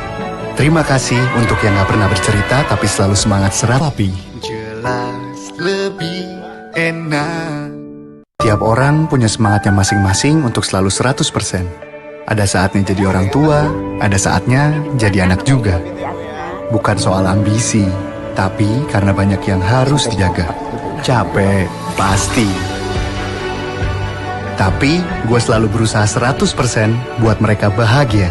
Terima kasih untuk yang gak pernah bercerita tapi selalu semangat Tapi jelas lebih enak. Tiap orang punya semangatnya masing-masing untuk selalu 100%. Ada saatnya jadi orang tua, ada saatnya jadi anak juga. Bukan soal ambisi, tapi karena banyak yang harus dijaga. Capek, pasti. Tapi gue selalu berusaha 100% buat mereka bahagia.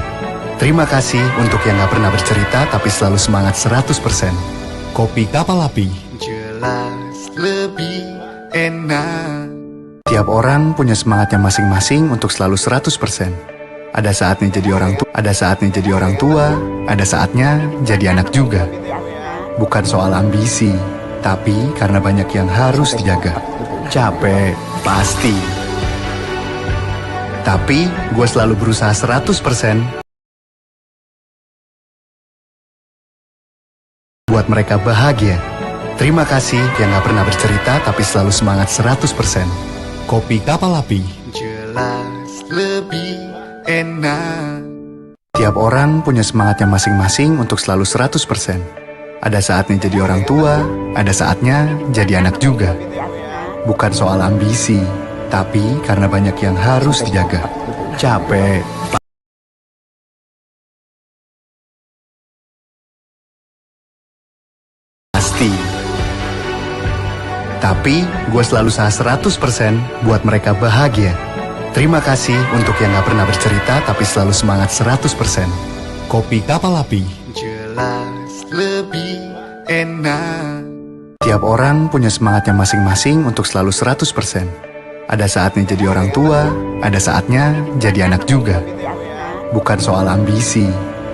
Terima kasih untuk yang gak pernah bercerita tapi selalu semangat 100%. Kopi Kapal Api. Jelas lebih enak. Tiap orang punya semangatnya masing-masing untuk selalu 100%. Ada saatnya jadi orang tua, ada saatnya jadi orang tua, ada saatnya jadi anak juga. Bukan soal ambisi, tapi karena banyak yang harus dijaga. Capek, pasti. Tapi gue selalu berusaha 100% buat mereka bahagia. Terima kasih yang gak pernah bercerita tapi selalu semangat 100%. Kopi Kapal Api. Jelas lebih enak. Tiap orang punya semangatnya masing-masing untuk selalu 100%. Ada saatnya jadi orang tua, ada saatnya jadi anak juga. Bukan soal ambisi, tapi karena banyak yang harus dijaga. Capek, pasti. Tapi gue selalu usaha 100% buat mereka bahagia. Terima kasih untuk yang gak pernah bercerita tapi selalu semangat 100%. Kopi Kapal Api. Jelas lebih enak. Tiap orang punya semangatnya masing-masing untuk selalu 100%. Ada saatnya jadi orang tua, ada saatnya jadi anak juga. Bukan soal ambisi,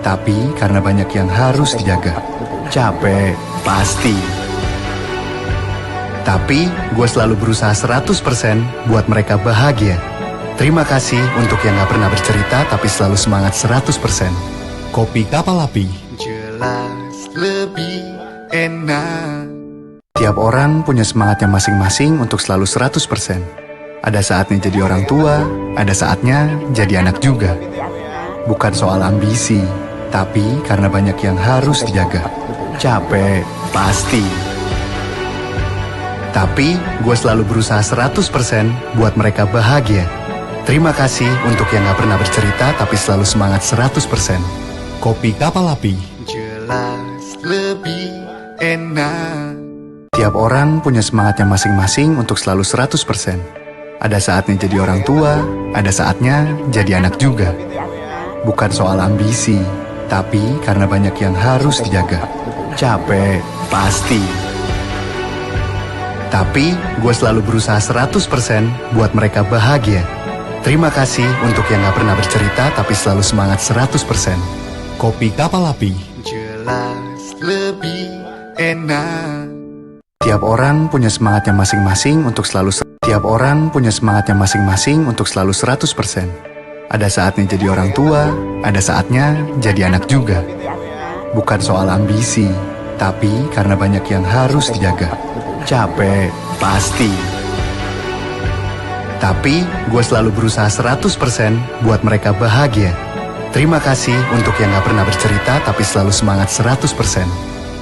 tapi karena banyak yang harus dijaga. Capek, pasti. Tapi gue selalu berusaha 100% buat mereka bahagia. Terima kasih untuk yang gak pernah bercerita tapi selalu semangat 100%. Kopi Kapal Api. Jelas lebih enak. Tiap orang punya semangatnya masing-masing untuk selalu 100%. Ada saatnya jadi orang tua, ada saatnya jadi anak juga. Bukan soal ambisi, tapi karena banyak yang harus dijaga. Capek, pasti. Tapi gue selalu berusaha 100% buat mereka bahagia. Terima kasih untuk yang gak pernah bercerita tapi selalu semangat 100%. Kopi Kapal Api. Jelas lebih enak. Tiap orang punya semangatnya masing-masing untuk selalu 100%. Ada saatnya jadi orang tua, ada saatnya jadi anak juga. Bukan soal ambisi, tapi karena banyak yang harus dijaga. Capek, pasti. Tapi gue selalu berusaha 100% buat mereka bahagia. Terima kasih untuk yang gak pernah bercerita tapi selalu semangat 100%. Kopi Kapal Api. Jelas lebih enak. Tiap orang punya semangatnya masing-masing untuk selalu Tiap orang punya semangatnya masing-masing untuk selalu 100%. Ada saatnya jadi orang tua, ada saatnya jadi anak juga. Bukan soal ambisi, tapi karena banyak yang harus dijaga. Capek, pasti. Tapi gue selalu berusaha 100% buat mereka bahagia. Terima kasih untuk yang gak pernah bercerita tapi selalu semangat 100%.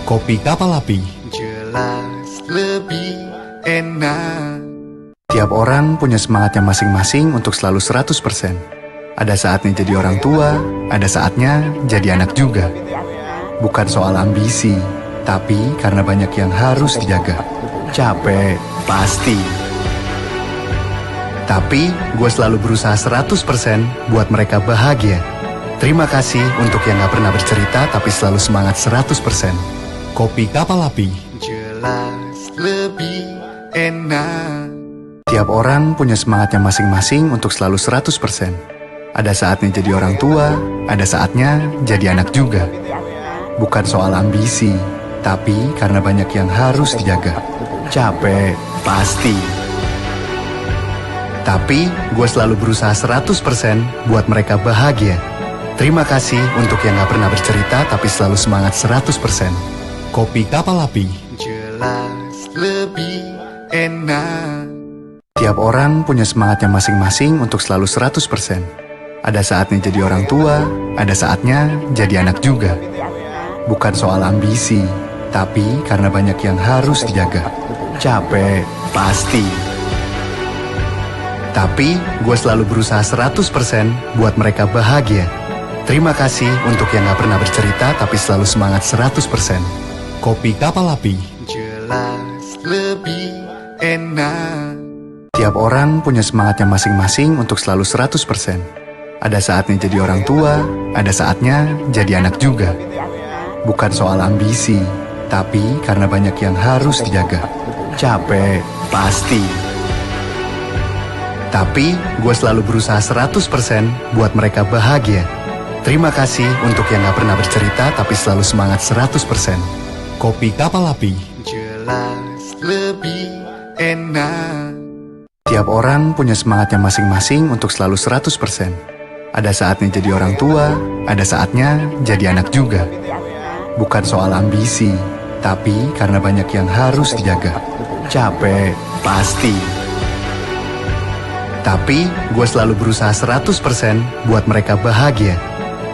Kopi Kapal Api. Jelas lebih enak. Tiap orang punya semangatnya masing-masing untuk selalu 100%. Ada saatnya jadi orang tua, ada saatnya jadi anak juga. Bukan soal ambisi, tapi karena banyak yang harus dijaga. Capek, pasti. Tapi gue selalu berusaha 100% buat mereka bahagia. Terima kasih untuk yang gak pernah bercerita tapi selalu semangat 100%. Kopi Kapal Api. Jelas lebih enak. Tiap orang punya semangatnya masing-masing untuk selalu 100%. Ada saatnya jadi orang tua, ada saatnya jadi anak juga. Bukan soal ambisi, tapi karena banyak yang harus dijaga. Capek, pasti. Tapi gue selalu berusaha 100% buat mereka bahagia. Terima kasih untuk yang gak pernah bercerita tapi selalu semangat 100%. Kopi Kapal Api. Jelas lebih enak. Tiap orang punya semangatnya masing-masing untuk selalu 100%. Ada saatnya jadi orang tua, ada saatnya jadi anak juga. Bukan soal ambisi, tapi karena banyak yang harus dijaga. Capek, pasti. Tapi gue selalu berusaha 100% buat mereka bahagia. Terima kasih untuk yang gak pernah bercerita tapi selalu semangat 100%. Kopi Kapal Api. Jelas lebih enak. Tiap orang punya semangatnya masing-masing untuk selalu 100%. Ada saatnya jadi orang tua, ada saatnya jadi anak juga. Bukan soal ambisi, tapi karena banyak yang harus dijaga. Capek, pasti. Tapi gue selalu berusaha 100% buat mereka bahagia. Terima kasih untuk yang gak pernah bercerita tapi selalu semangat 100%. Kopi Kapal Api. Jelas lebih enak. Tiap orang punya semangatnya masing-masing untuk selalu 100%. Ada saatnya jadi orang tua, ada saatnya jadi anak juga. Bukan soal ambisi, tapi karena banyak yang harus dijaga. Capek, pasti. Tapi gue selalu berusaha 100% buat mereka bahagia.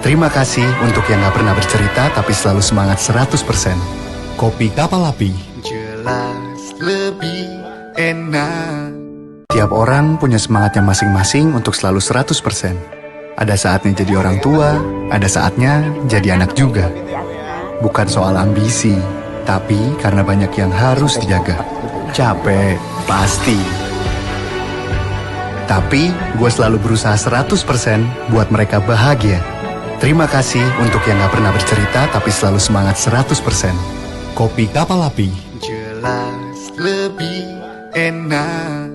Terima kasih untuk yang gak pernah bercerita tapi selalu semangat 100%. Kopi Kapal Api. Jelas lebih enak. Tiap orang punya semangatnya masing-masing untuk selalu 100%. Ada saatnya jadi orang tua, ada saatnya jadi anak juga. Bukan soal ambisi, tapi karena banyak yang harus dijaga. Capek, pasti. Tapi gue selalu berusaha 100% buat mereka bahagia. Terima kasih untuk yang gak pernah bercerita tapi selalu semangat 100%. Kopi Kapal Api. Jelas lebih enak.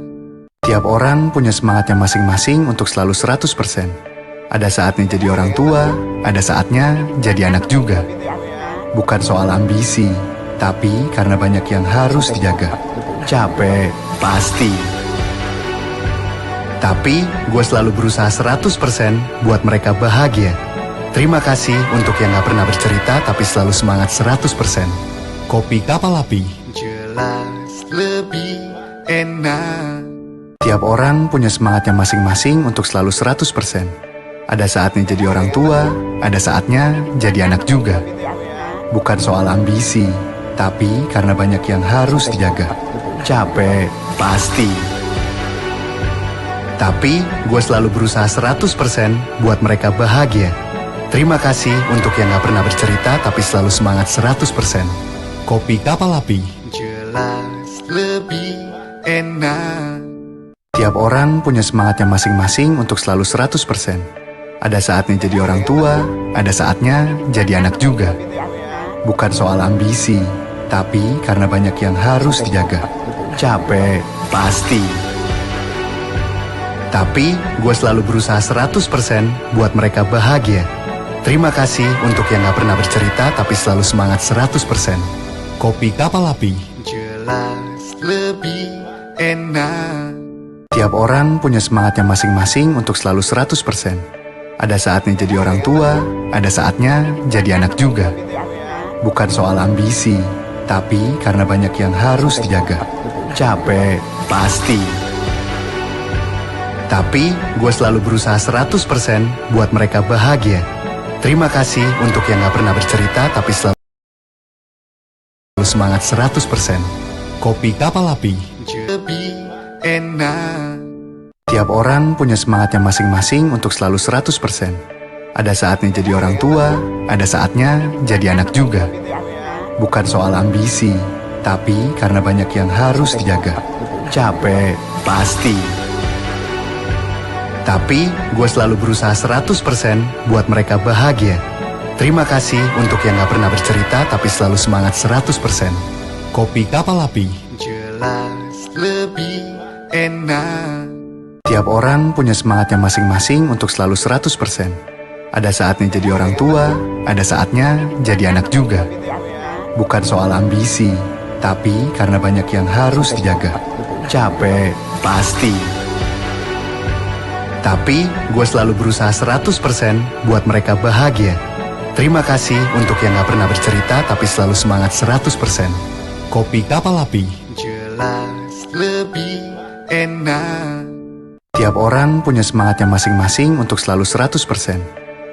Tiap orang punya semangatnya masing-masing untuk selalu 100%. Ada saatnya jadi orang tua, ada saatnya jadi anak juga. Bukan soal ambisi, tapi karena banyak yang harus dijaga. Capek, pasti. Tapi gue selalu berusaha 100% buat mereka bahagia. Terima kasih untuk yang gak pernah bercerita tapi selalu semangat 100%. Kopi Kapal Api. Jelas lebih enak. Tiap orang punya semangatnya masing-masing untuk selalu 100%. Ada saatnya jadi orang tua, ada saatnya jadi anak juga. Bukan soal ambisi, tapi karena banyak yang harus dijaga. Capek, pasti. Tapi gue selalu berusaha 100% buat mereka bahagia. Terima kasih untuk yang gak pernah bercerita tapi selalu semangat 100%. Kopi Kapal Api. Jelas lebih enak. Tiap orang punya semangatnya masing-masing untuk selalu 100%. Ada saatnya jadi orang tua, ada saatnya jadi anak juga. Bukan soal ambisi, tapi karena banyak yang harus dijaga. Capek, pasti. Tapi gue selalu berusaha 100% buat mereka bahagia. Terima kasih untuk yang gak pernah bercerita tapi selalu semangat 100%. Kopi Kapal Api. Jelas lebih enak. Tiap orang punya semangatnya masing-masing untuk selalu 100%. Ada saatnya jadi orang tua, ada saatnya jadi anak juga. Bukan soal ambisi, tapi karena banyak yang harus dijaga. Capek, pasti. Tapi gue selalu berusaha 100% buat mereka bahagia. Terima kasih untuk yang gak pernah bercerita tapi selalu semangat 100%. Kopi Kapal Api. Lebih enak. Tiap orang punya semangatnya masing-masing untuk selalu 100%. Ada saatnya jadi orang tua, ada saatnya jadi anak juga. Bukan soal ambisi, tapi karena banyak yang harus dijaga. Capek, pasti. Tapi gue selalu berusaha 100% buat mereka bahagia. Terima kasih untuk yang gak pernah bercerita tapi selalu semangat 100%. Kopi Kapal Api. Jelas lebih enak. Tiap orang punya semangatnya masing-masing untuk selalu 100%. Ada saatnya jadi orang tua, ada saatnya jadi anak juga. Bukan soal ambisi, tapi karena banyak yang harus dijaga. Capek, pasti. Tapi gue selalu berusaha 100% buat mereka bahagia. Terima kasih untuk yang gak pernah bercerita tapi selalu semangat 100%. Kopi Kapal Api. Jelas lebih enak. Tiap orang punya semangatnya masing-masing untuk selalu 100%.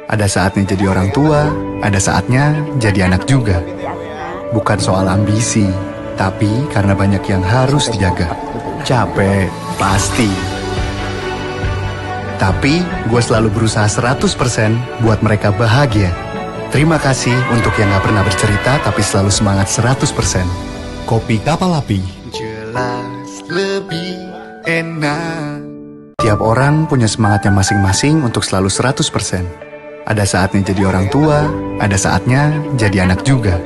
Ada saatnya jadi orang tua, ada saatnya jadi anak juga. Bukan soal ambisi, tapi karena banyak yang harus dijaga. Capek, pasti. Tapi gue selalu berusaha 100% buat mereka bahagia. Terima kasih untuk yang gak pernah bercerita tapi selalu semangat 100%. Kopi Kapal Api. Jelas lebih enak. Tiap orang punya semangatnya masing-masing untuk selalu 100%. Ada saatnya jadi orang tua, ada saatnya jadi anak juga.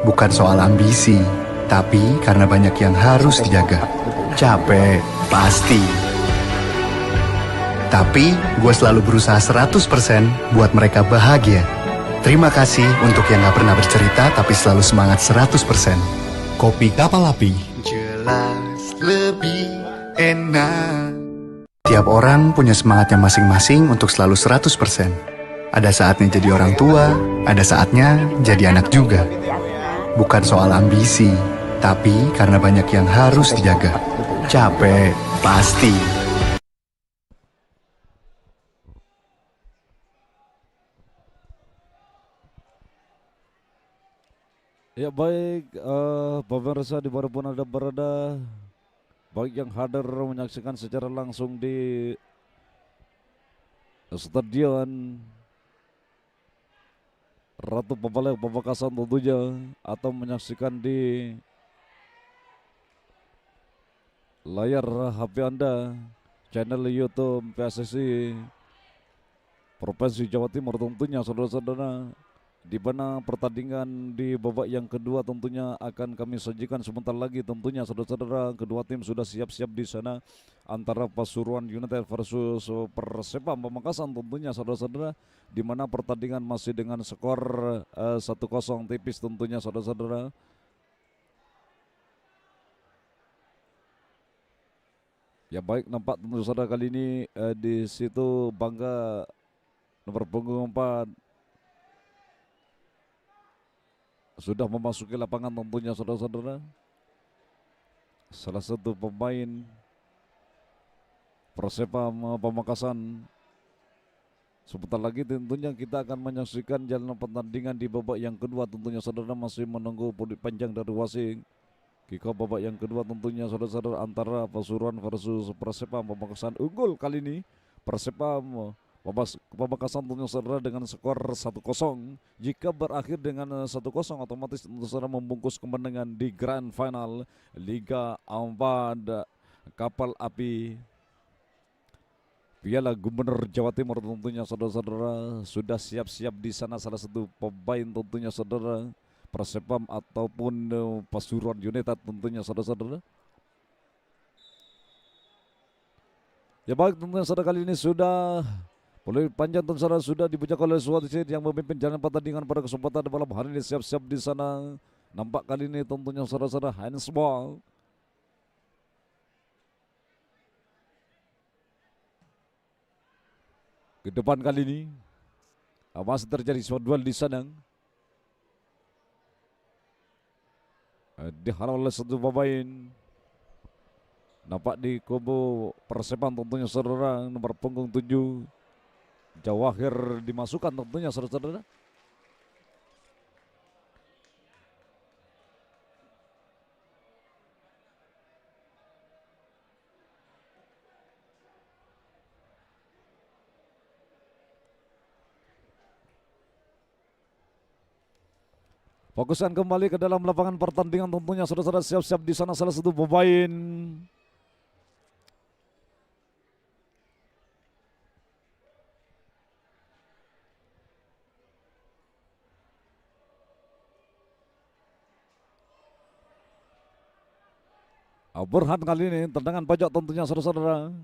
Bukan soal ambisi, tapi karena banyak yang harus dijaga. Capek, pasti. Tapi gue selalu berusaha 100% buat mereka bahagia. Terima kasih untuk yang gak pernah bercerita tapi selalu semangat 100%. Kopi Kapal Api. Jelas lebih enak. Tiap orang punya semangatnya masing-masing untuk selalu 100%. Ada saatnya jadi orang tua, ada saatnya jadi anak juga. Bukan soal ambisi, tapi karena banyak yang harus dijaga. Capek, pasti. Ya baik, pemirsa dimanapun Anda berada, baik yang hadir menyaksikan secara langsung di Stadion Ratu Pembalai Pamekasan tentunya, atau menyaksikan di layar HP Anda, channel YouTube PSSI Provinsi Jawa Timur tentunya saudara-saudara, di mana pertandingan di babak yang kedua tentunya akan kami sajikan sebentar lagi tentunya saudara-saudara. Kedua tim sudah siap-siap di sana, antara Pasuruan United versus Persepam Pamekasan tentunya saudara-saudara, di mana pertandingan masih dengan skor 1-0 tipis tentunya saudara-saudara. Ya baik, nampak tentu saudara kali ini di situ Bangga nomor punggung 4 sudah memasuki lapangan tentunya saudara-saudara. Salah satu pemain Persepam Pamekasan. Sebentar lagi tentunya kita akan menyaksikan jalannya pertandingan di babak yang kedua tentunya saudara, masih menunggu pudik panjang dari wasit. Kick off babak yang kedua tentunya saudara-saudara antara Pasuruan versus Persepam Pamekasan. Unggul kali ini Persepam Pamekasan tentunya saudara dengan skor 1-0. Jika berakhir dengan 1-0 otomatis tentu saudara membungkus kemenangan di Grand Final Liga 4 Kapal Api Piala Gubernur Jawa Timur tentunya saudara-saudara. Sudah siap-siap di sana salah satu pemain tentunya saudara Persepam ataupun Pasuruan United tentunya saudara-saudara. Ya baik, tentunya saudara kali ini sudah mulai panjang tentu saudara, sudah dibajak oleh suatu yang memimpin jalan pertandingan pada kesempatan malam hari ini. Siap-siap di sana. Nampak kali ini tentunya saudara-saudara handsball. Ke depan kali ini masih terjadi suatu duel di sana. Dihalau oleh satu pemain. Nampak di kubu Persepam tentunya saudara nomor punggung 7 Jawahir dimasukkan tentunya saudara-saudara. Fokuskan kembali ke dalam lapangan pertandingan tentunya saudara-saudara, siap-siap di sana salah satu pemain Burhan kali ini, tendangan pojok tentunya saudara-saudara.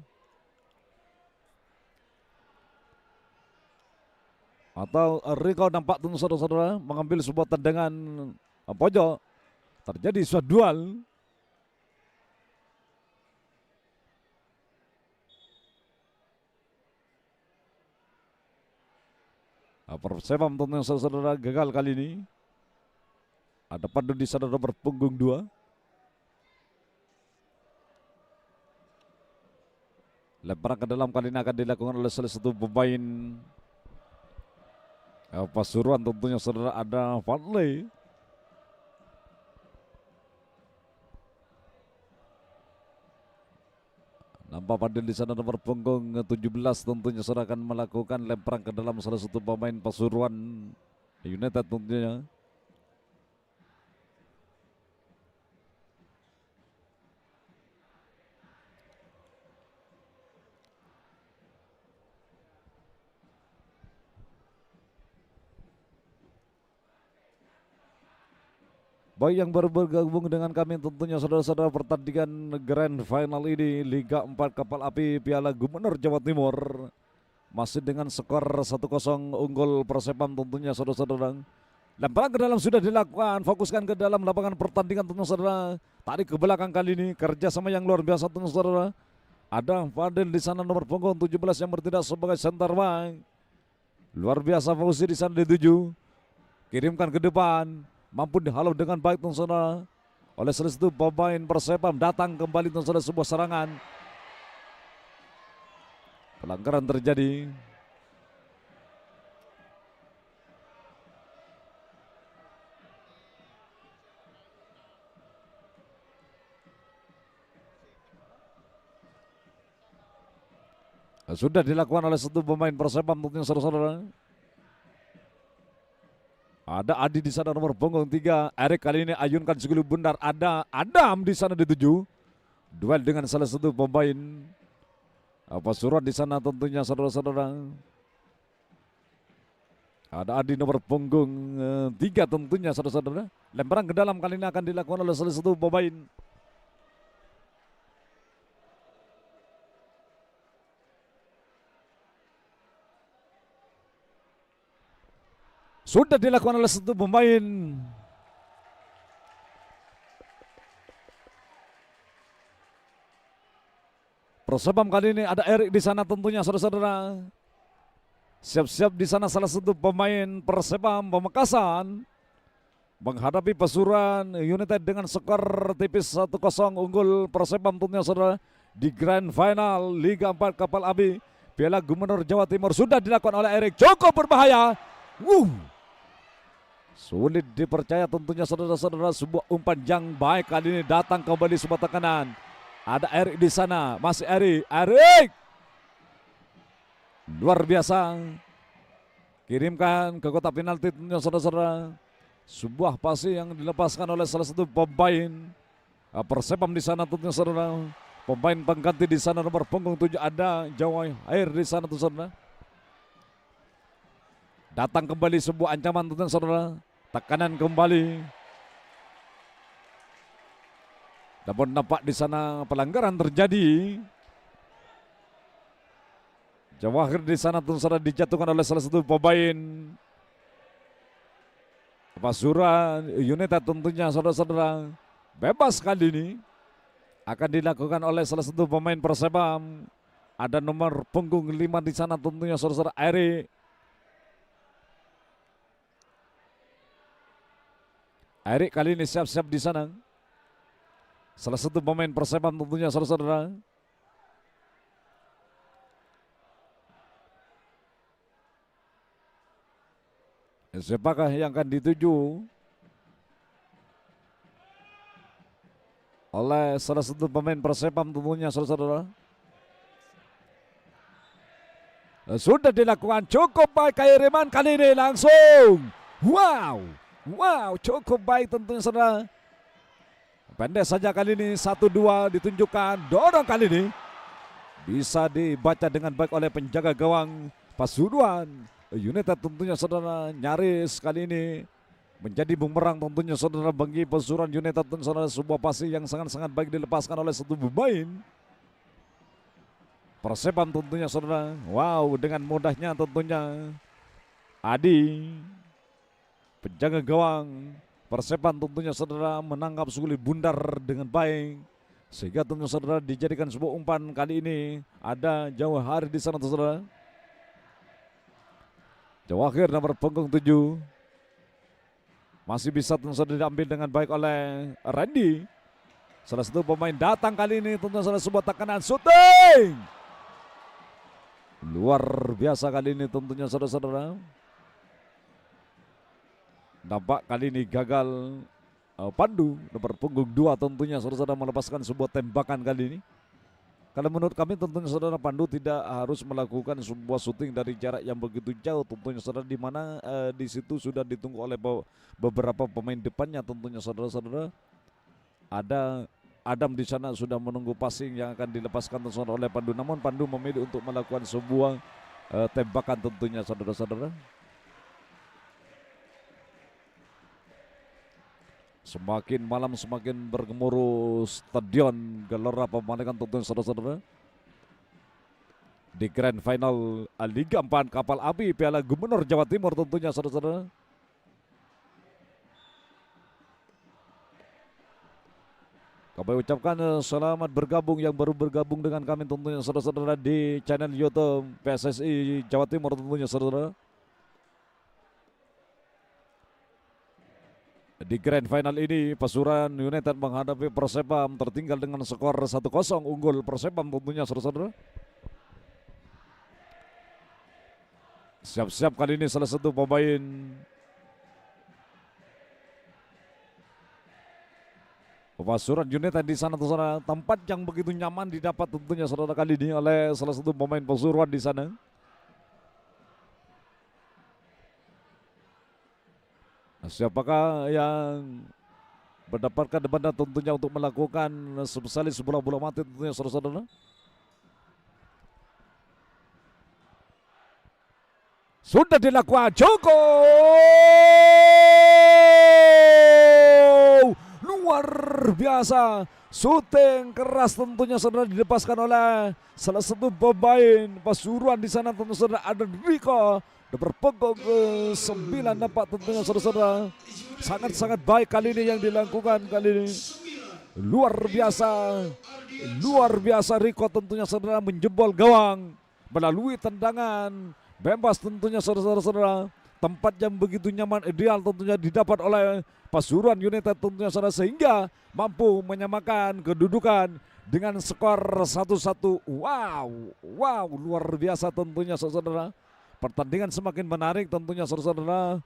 Atau Rico nampak tentu saudara-saudara mengambil sebuah tendangan pojok. Terjadi suatu duel. Persepam tentunya saudara-saudara gagal kali ini. Ada Pandu di sana nomor punggung 2. Lemparan ke dalam kali ini akan dilakukan oleh salah satu pemain Pasuruan, tentunya saudara ada Fadli. Nampak Fadil di sana nomor punggung 17, tentunya saudara akan melakukan lemparan ke dalam salah satu pemain Pasuruan United tentunya. Baik, yang baru bergabung dengan kami tentunya saudara-saudara, pertandingan Grand Final ini Liga 4 Kapal Api Piala Gubernur Jawa Timur masih dengan skor 1-0 unggul Persepam tentunya saudara-saudara. Lemparan ke dalam sudah dilakukan, fokuskan ke dalam lapangan pertandingan tentunya saudara. Tarik ke belakang kali ini, kerjasama yang luar biasa tentunya saudara. Ada Fadil di sana nomor punggung 17 yang bertindak sebagai center back. Luar biasa Fauzi di sana di 7. Kirimkan ke depan. Mampu dihalau dengan baik tentu saudara oleh salah satu pemain Persepam. Datang kembali tentu saudara sebuah serangan. Pelanggaran terjadi. Sudah dilakukan oleh satu pemain Persepam tentunya saudara-saudara. Ada Adi di sana nomor punggung 3. Erik kali ini ayunkan segulu bundar. Ada Adam di sana di 7. Duel dengan salah satu pemain Pasuruan di sana tentunya saudara-saudara. Ada Adi nomor punggung 3 tentunya saudara-saudara. Lemparan ke dalam kali ini akan dilakukan oleh salah satu pemain sudah dilakukan oleh satu pemain Persepam kali ini. Ada Erik di sana tentunya saudara-saudara. Siap-siap di sana salah satu pemain Persepam Pamekasan menghadapi Pasuruan United dengan skor tipis 1-0 unggul Persepam tentunya saudara di Grand Final Liga 4 Kapal Api Piala Gubernur Jawa Timur. Sudah dilakukan oleh Erik, cukup berbahaya. Sulit dipercaya tentunya saudara-saudara, sebuah umpan yang baik kali ini datang kembali sebuah tekanan. Ada Erik di sana, masih Erik luar biasa. Kirimkan ke kotak penalti tentunya saudara-saudara. Sebuah pasi yang dilepaskan oleh salah satu pemain Persepam di sana tentunya saudara. Pemain pengganti di sana nomor punggung 7 ada Jawa Air di sana tentunya saudara. Datang kembali sebuah ancaman tentunya saudara. Tekanan kembali. Namun nampak di sana pelanggaran terjadi. Jawahir di sana tentu saudara dijatuhkan oleh salah satu pemain Pasuruan United tentunya saudara-saudara. Bebas kali ini akan dilakukan oleh salah satu pemain Persepam. Ada nomor punggung 5 di sana tentunya saudara-saudara Erik. Erik kali ini siap-siap di sana. Salah satu pemain Persepam tentunya saudara-saudara. Siapakah yang akan dituju oleh salah satu pemain Persepam tentunya saudara-saudara. Sudah dilakukan cukup baik kiriman kali ini langsung. Wow, cukup baik tentunya saudara. Pendek saja kali ini, 1-2 ditunjukkan. Dorong kali ini bisa dibaca dengan baik oleh penjaga gawang Pasuruan United tentunya saudara. Nyaris kali ini menjadi bumerang tentunya saudara bagi Pasuruan United tentunya saudara. Sebuah pasi yang sangat-sangat baik dilepaskan oleh satu pemain Persepam tentunya saudara. Wow, dengan mudahnya tentunya Adi penjaga gawang Persepam tentunya saudara menangkap suli bundar dengan baik, sehingga tentunya saudara dijadikan sebuah umpan. Kali ini ada Jawahir di sana saudara. Jawahir nomor punggung 7 masih bisa tentu saudara diambil dengan baik oleh Randy. Salah satu pemain datang kali ini tentunya saudara, sebuah tekanan shooting. Luar biasa kali ini tentunya saudara-saudara. Nampak kali ini gagal Pandu nomor punggung 2 tentunya saudara-saudara melepaskan sebuah tembakan kali ini. Kalau menurut kami tentunya saudara Pandu tidak harus melakukan sebuah syuting dari jarak yang begitu jauh tentunya saudara, di mana di situ sudah ditunggu oleh beberapa pemain depannya tentunya saudara-saudara. Ada Adam di sana sudah menunggu passing yang akan dilepaskan tentunya oleh Pandu, namun Pandu memilih untuk melakukan sebuah tembakan tentunya saudara-saudara. Semakin malam semakin bergemuruh stadion Gelora Pemalengan tentunya saudara-saudara. Di Grand Final Liga 4 Kapal Api Piala Gubernur Jawa Timur tentunya saudara-saudara. Kami ucapkan selamat bergabung yang baru bergabung dengan kami tentunya saudara-saudara di channel YouTube PSSI Jawa Timur tentunya saudara. Di Grand Final ini Pasuruan United menghadapi Persebam, tertinggal dengan skor 1-0, unggul Persebam tentunya saudara-saudara. Siap-siap kali ini salah satu pemain Pasuruan United di sana saudara. Tempat yang begitu nyaman didapat tentunya saudara kali ini oleh salah satu pemain Pasuruan di sana. Siapakah yang mendapatkan benda tentunya untuk melakukan spesialis bola mati tentunya saudara-saudara. Sudah dilakukan Joko. Luar biasa. Syuting keras tentunya saudara dilepaskan oleh salah satu pemain Pasuruan di sana tentu saudara, ada Riko. Berpokok ke 9 nampak tentunya saudara-saudara. Sangat-sangat baik kali ini yang dilakukan kali ini. Luar biasa Riko tentunya saudara menjebol gawang melalui tendangan bebas tentunya saudara-saudara. Tempat yang begitu nyaman ideal tentunya didapat oleh Pasuruan United tentunya saudara, sehingga mampu menyamakan kedudukan dengan skor 1-1. Wow, luar biasa tentunya saudara. Pertandingan semakin menarik tentunya saudara-saudara,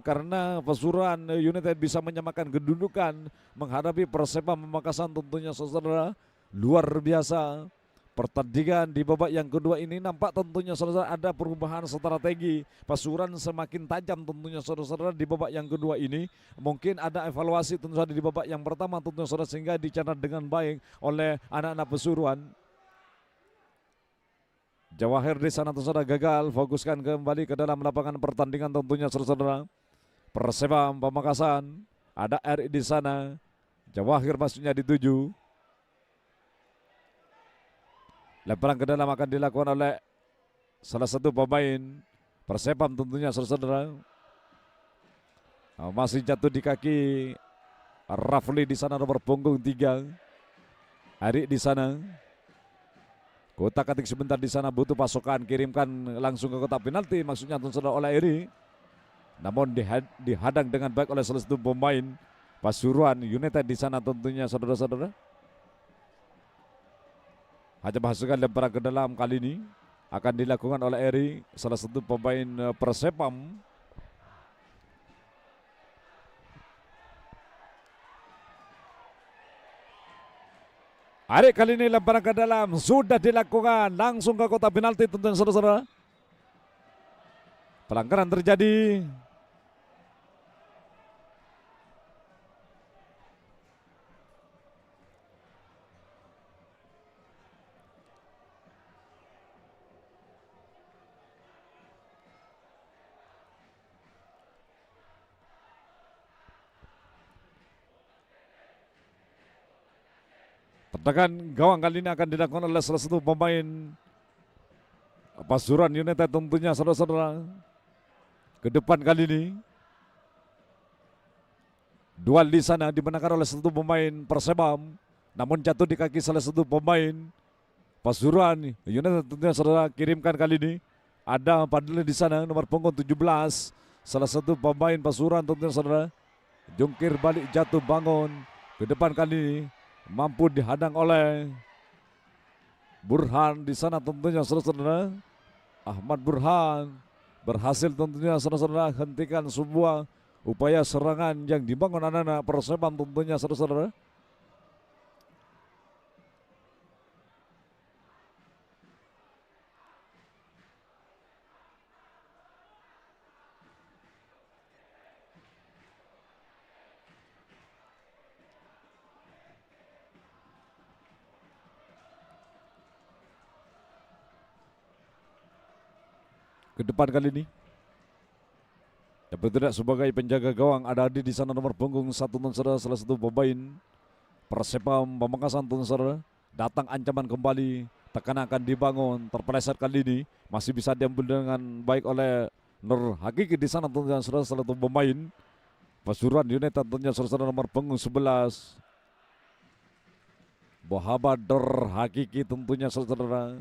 karena Pasuruan United bisa menyamakan kedudukan menghadapi Persebam Pamekasan tentunya saudara. Luar biasa. Pertandingan di babak yang kedua ini nampak tentunya saudara ada perubahan strategi. Pasuruan semakin tajam tentunya saudara-saudara di babak yang kedua ini. Mungkin ada evaluasi tentu saja di babak yang pertama tentunya saudara, sehingga dicatat dengan baik oleh anak-anak Pasuruan. Jawahir di sana tentu saudara gagal, fokuskan kembali ke dalam lapangan pertandingan tentunya saudara-saudara. Persebam Pamekasan, ada Eri di sana. Jawahir maksudnya dituju. Lemparan ke dalam akan dilakukan oleh salah satu pemain Persebam tentunya saudara-saudara. Masih jatuh di kaki Rafli di sana nomor punggung 3. Eri di sana. Kotak atik sebentar di sana, butuh pasokan, kirimkan langsung ke kotak penalti maksudnya tentu saudara oleh Eri. Namun dihadang dengan baik oleh salah satu pemain Pasuruan United di sana tentunya saudara-saudara. Hanya masukkan lemparan ke dalam kali ini akan dilakukan oleh Eri, salah satu pemain Persebam. Eri kali ini lemparan ke dalam sudah dilakukan langsung ke kotak penalti tentunya saudara-saudara. Pelanggaran terjadi. Tendangan gawang kali ini akan dilakukan oleh salah satu pemain Pasuruan United tentunya saudara-saudara. Ke depan kali ini duel di sana dimenangkan oleh satu pemain Persebam, namun jatuh di kaki salah satu pemain Pasuruan United tentunya saudara. Kirimkan kali ini ada Padli di sana nomor punggung 17, salah satu pemain Pasuruan tentunya saudara. Jungkir balik jatuh bangun ke depan kali ini mampu dihadang oleh Burhan di sana tentunya saudara-saudara. Ahmad Burhan berhasil tentunya saudara-saudara hentikan sebuah upaya serangan yang dibangun anak-anak Persebam tentunya saudara-saudara. Ke depan kali ini, yang bertindak sebagai penjaga gawang ada di sana nomor punggung 1 saudara, salah satu pemain Persebam Pamekasan saudara. Datang ancaman kembali, tekanan akan dibangun, terpeleset kali ini masih bisa diambil dengan baik oleh Nur Hakiki di sana tentunya saudara, salah satu pemain Pasuruan United tentunya saudara nomor punggung 11 Muhammad Nur Hakiki tentunya saudara.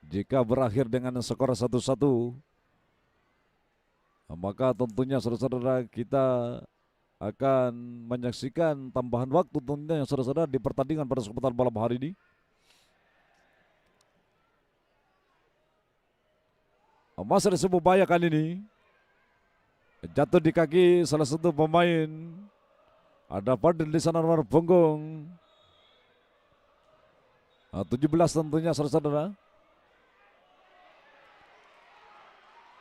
Jika berakhir dengan skor 1-1, maka tentunya saudara-saudara kita akan menyaksikan tambahan waktu tentunya saudara-saudara di pertandingan pada kesempatan malam hari ini. Masih ada sebuah upaya kali ini, jatuh di kaki salah satu pemain. Ada Fadil di sana nomor punggung 17 tentunya saudara-saudara.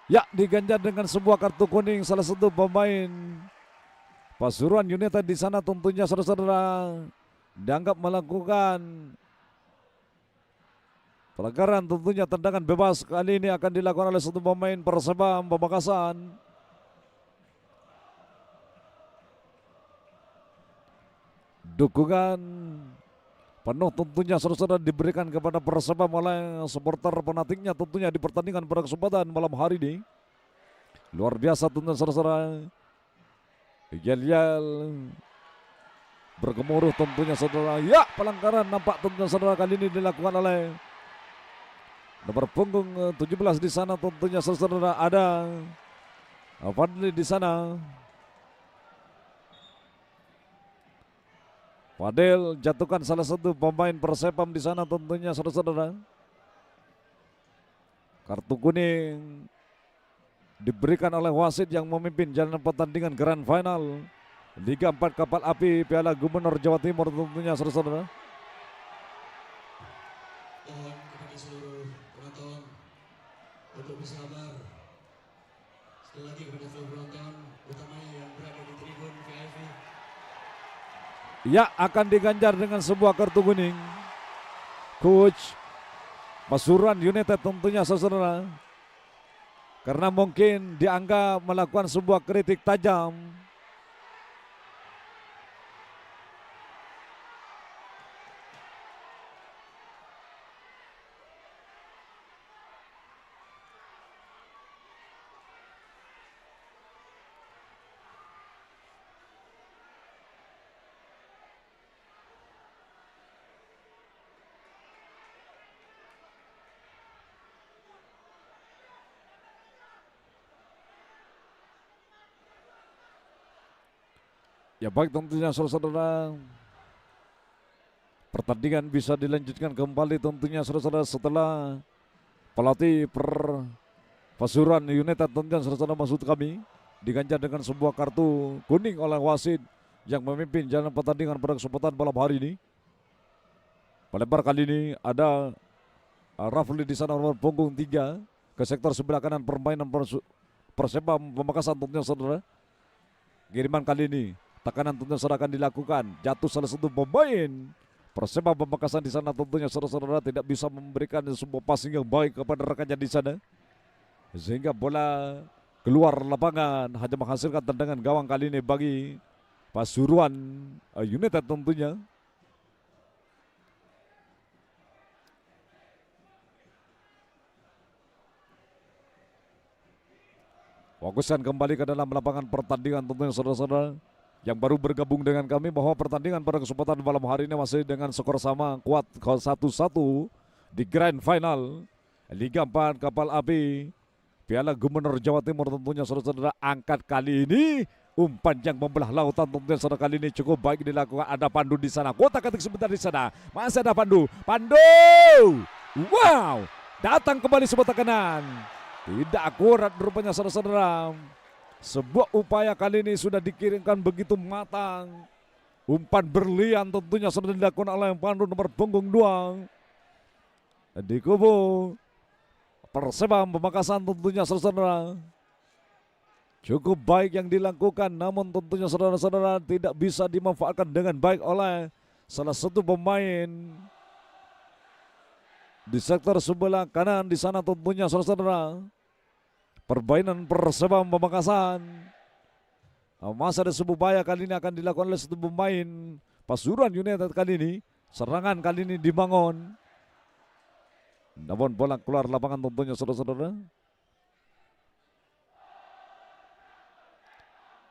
Ya, diganjar dengan sebuah kartu kuning salah satu pemain Pasuruan United di sana tentunya saudara-saudara dianggap melakukan pelanggaran tentunya tendangan bebas. Kali ini akan dilakukan oleh satu pemain Persebam Pamekasan. Dukungan penuh tentunya saudara-saudara diberikan kepada Persebam oleh supporter penatiknya tentunya di pertandingan pada kesempatan malam hari ini. Luar biasa tentunya saudara-saudara. Yel-yel bergemuruh tentunya saudara. Ya, pelanggaran nampak tentunya saudara kali ini dilakukan oleh nomor punggung 17 di sana tentunya saudara. Ada Fadli di sana. Fadil jatuhkan salah satu pemain Persebam di sana tentunya saudara-saudara. Kartu kuning diberikan oleh wasit yang memimpin jalannya pertandingan Grand Final Liga 4 Kapal Api Piala Gubernur Jawa Timur tentunya saudara-saudara. Mohon kepada seluruh penonton untuk bersabar. Sekali lagi kepada seluruh penonton, utamanya yang berada di tribun VIP. Ya, akan diganjar dengan sebuah kartu kuning. Coach Pasuruan United tentunya saudara. Karena mungkin dianggap melakukan sebuah kritik tajam. Ya baik tentunya saudara-saudara, pertandingan bisa dilanjutkan kembali tentunya saudara-saudara setelah pelatih Pasuruan United tentunya saudara-saudara maksud kami diganjar dengan sebuah kartu kuning oleh wasit yang memimpin jalan pertandingan pada kesempatan malam hari ini. Pelempar kali ini ada Rafli di sana nomor punggung 3 ke sektor sebelah kanan permainan Persebam Pamekasan tentunya saudara. Kiriman kali ini tekanan tentunya saudara akan dilakukan. Jatuh salah satu pemain Persebam Pamekasan di sana tentunya saudara-saudara tidak bisa memberikan sebuah passing yang baik kepada rekannya di sana. Sehingga bola keluar lapangan hanya menghasilkan tendangan gawang kali ini bagi Pasuruan United tentunya. Fokuskan kembali ke dalam lapangan pertandingan tentunya saudara-saudara yang baru bergabung dengan kami bahwa pertandingan pada kesempatan malam hari ini masih dengan skor sama kuat 1-1 di Grand Final Liga 4 Kapal Api Piala Gubernur Jawa Timur tentunya saudara-saudara. Angkat kali ini Umpan yang membelah lautan tentunya saudara kali ini cukup baik dilakukan. Ada Pandu di sana. Kotak ketik sebentar di sana. Masih ada Pandu. Pandu. Wow. Datang kembali sebuah tekanan. Tidak akurat rupanya saudara-saudara. Sebuah upaya kali ini sudah dikirimkan begitu matang. Umpan berlian tentunya sudah dilakukan oleh Pandu nomor punggung 2. Di kubu Persebaya Pamekasan tentunya saudara-saudara. Cukup baik yang dilakukan, namun tentunya saudara-saudara tidak bisa dimanfaatkan dengan baik oleh salah satu pemain di sektor sebelah kanan di sana tentunya saudara-saudara. Permainan Persebaya Pamekasan. Masa ada sebuah upaya kali ini akan dilakukan oleh satu pemain Pasuruan United kali ini. Serangan kali ini dibangun. Namun bola keluar lapangan tentunya saudara-saudara.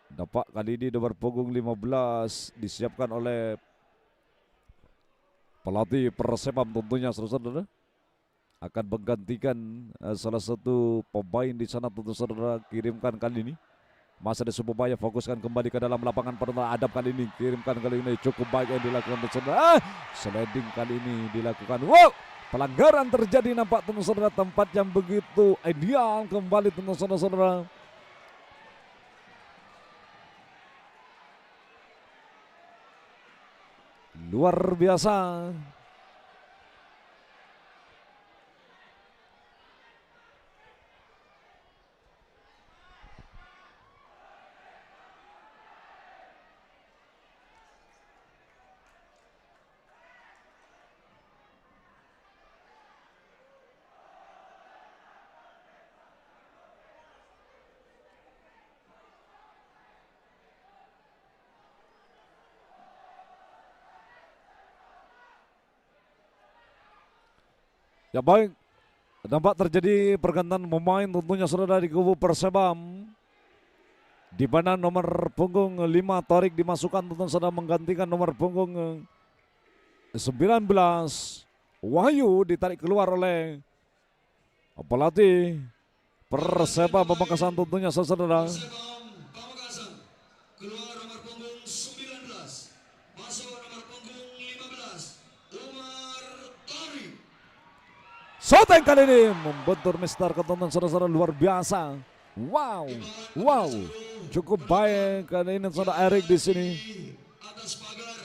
Dapat kali ini nomor punggung 15 disiapkan oleh pelatih Persebaya tentunya saudara-saudara. Akan menggantikan salah satu pemain di sana tentu saudara kirimkan kali ini. Masa ada sebuah upaya fokuskan kembali ke dalam lapangan pertama Adab kali ini. Kirimkan kali ini cukup baik yang dilakukan tentu saudara. Sliding kali ini dilakukan. Wow! Pelanggaran terjadi nampak tentu saudara, tempat yang begitu ideal kembali tentu saudara-saudara. Luar biasa. Ya baik, nampak terjadi pergantian pemain tentunya saudara di kubu Persebam. Di mana nomor punggung 5 Torik dimasukkan tentu saudara menggantikan nomor punggung 19 Wahyu ditarik keluar oleh pelatih Persebaya Pamekasan tentunya saudara. Persebaya Pamekasan keluar nomor punggung 19, masuk nomor punggung 15 Umar Torik. Shoteng kali ini membentur Mister ketonton saudara-saudara luar biasa. Wow, wow, cukup baik kali ini saudara Erik di sini. Atas pagar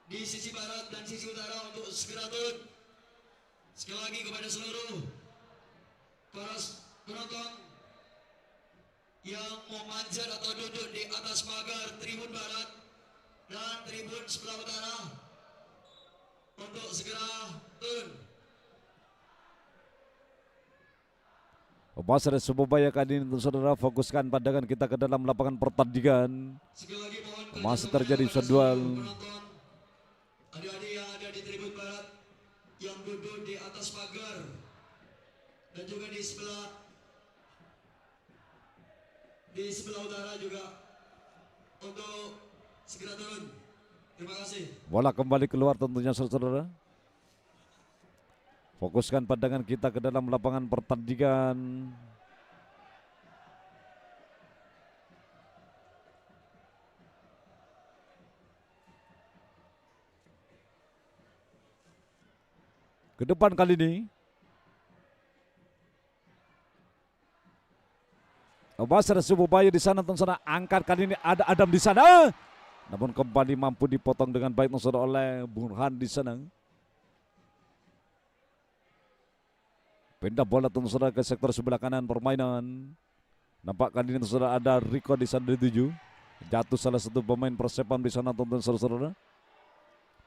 di sisi barat dan sisi utara untuk segera turun. Sekali lagi kepada seluruh para penonton yang mau manjat atau duduk di atas pagar tribun barat dan tribun sebelah utara untuk segera turun. Masa ada sebuah upaya kali ini saudara, fokuskan pandangan kita ke dalam lapangan pertandingan. Sekali lagi mohon Masih kerjasama terjadi kepada penduel. seluruh penonton, adik-adik yang ada di tribun barat yang duduk di atas pagar dan juga di sebelah utara juga untuk segera turun. Terima kasih. Bola kembali keluar tentunya saudara. Fokuskan pandangan kita ke dalam lapangan pertandingan. Ke depan kali ini. Masih ada sebuah upaya di sana tentu saudara, angkat kali ini ada Adam di sana. Namun kembali mampu dipotong dengan baik tentu saudara oleh Burhan di sana. Pindah bola tentu saudara ke sektor sebelah kanan permainan. Nampak kali ini tentu saudara ada Rico di sana di 7. Jatuh salah satu pemain Persepam di sana tentu saudara.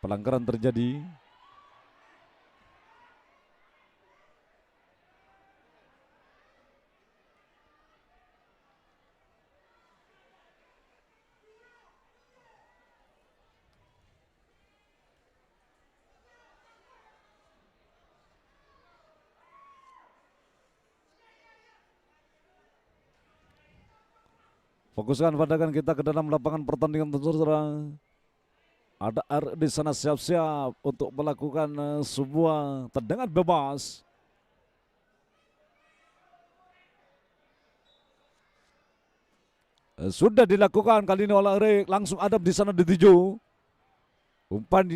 Pelanggaran terjadi. Fokuskan pandangan kita ke dalam lapangan pertandingan saudara. Ada R di sana siap-siap untuk melakukan sebuah tendangan bebas. Sudah dilakukan kali ini oleh Erik, langsung adab di sana dituju. Umpan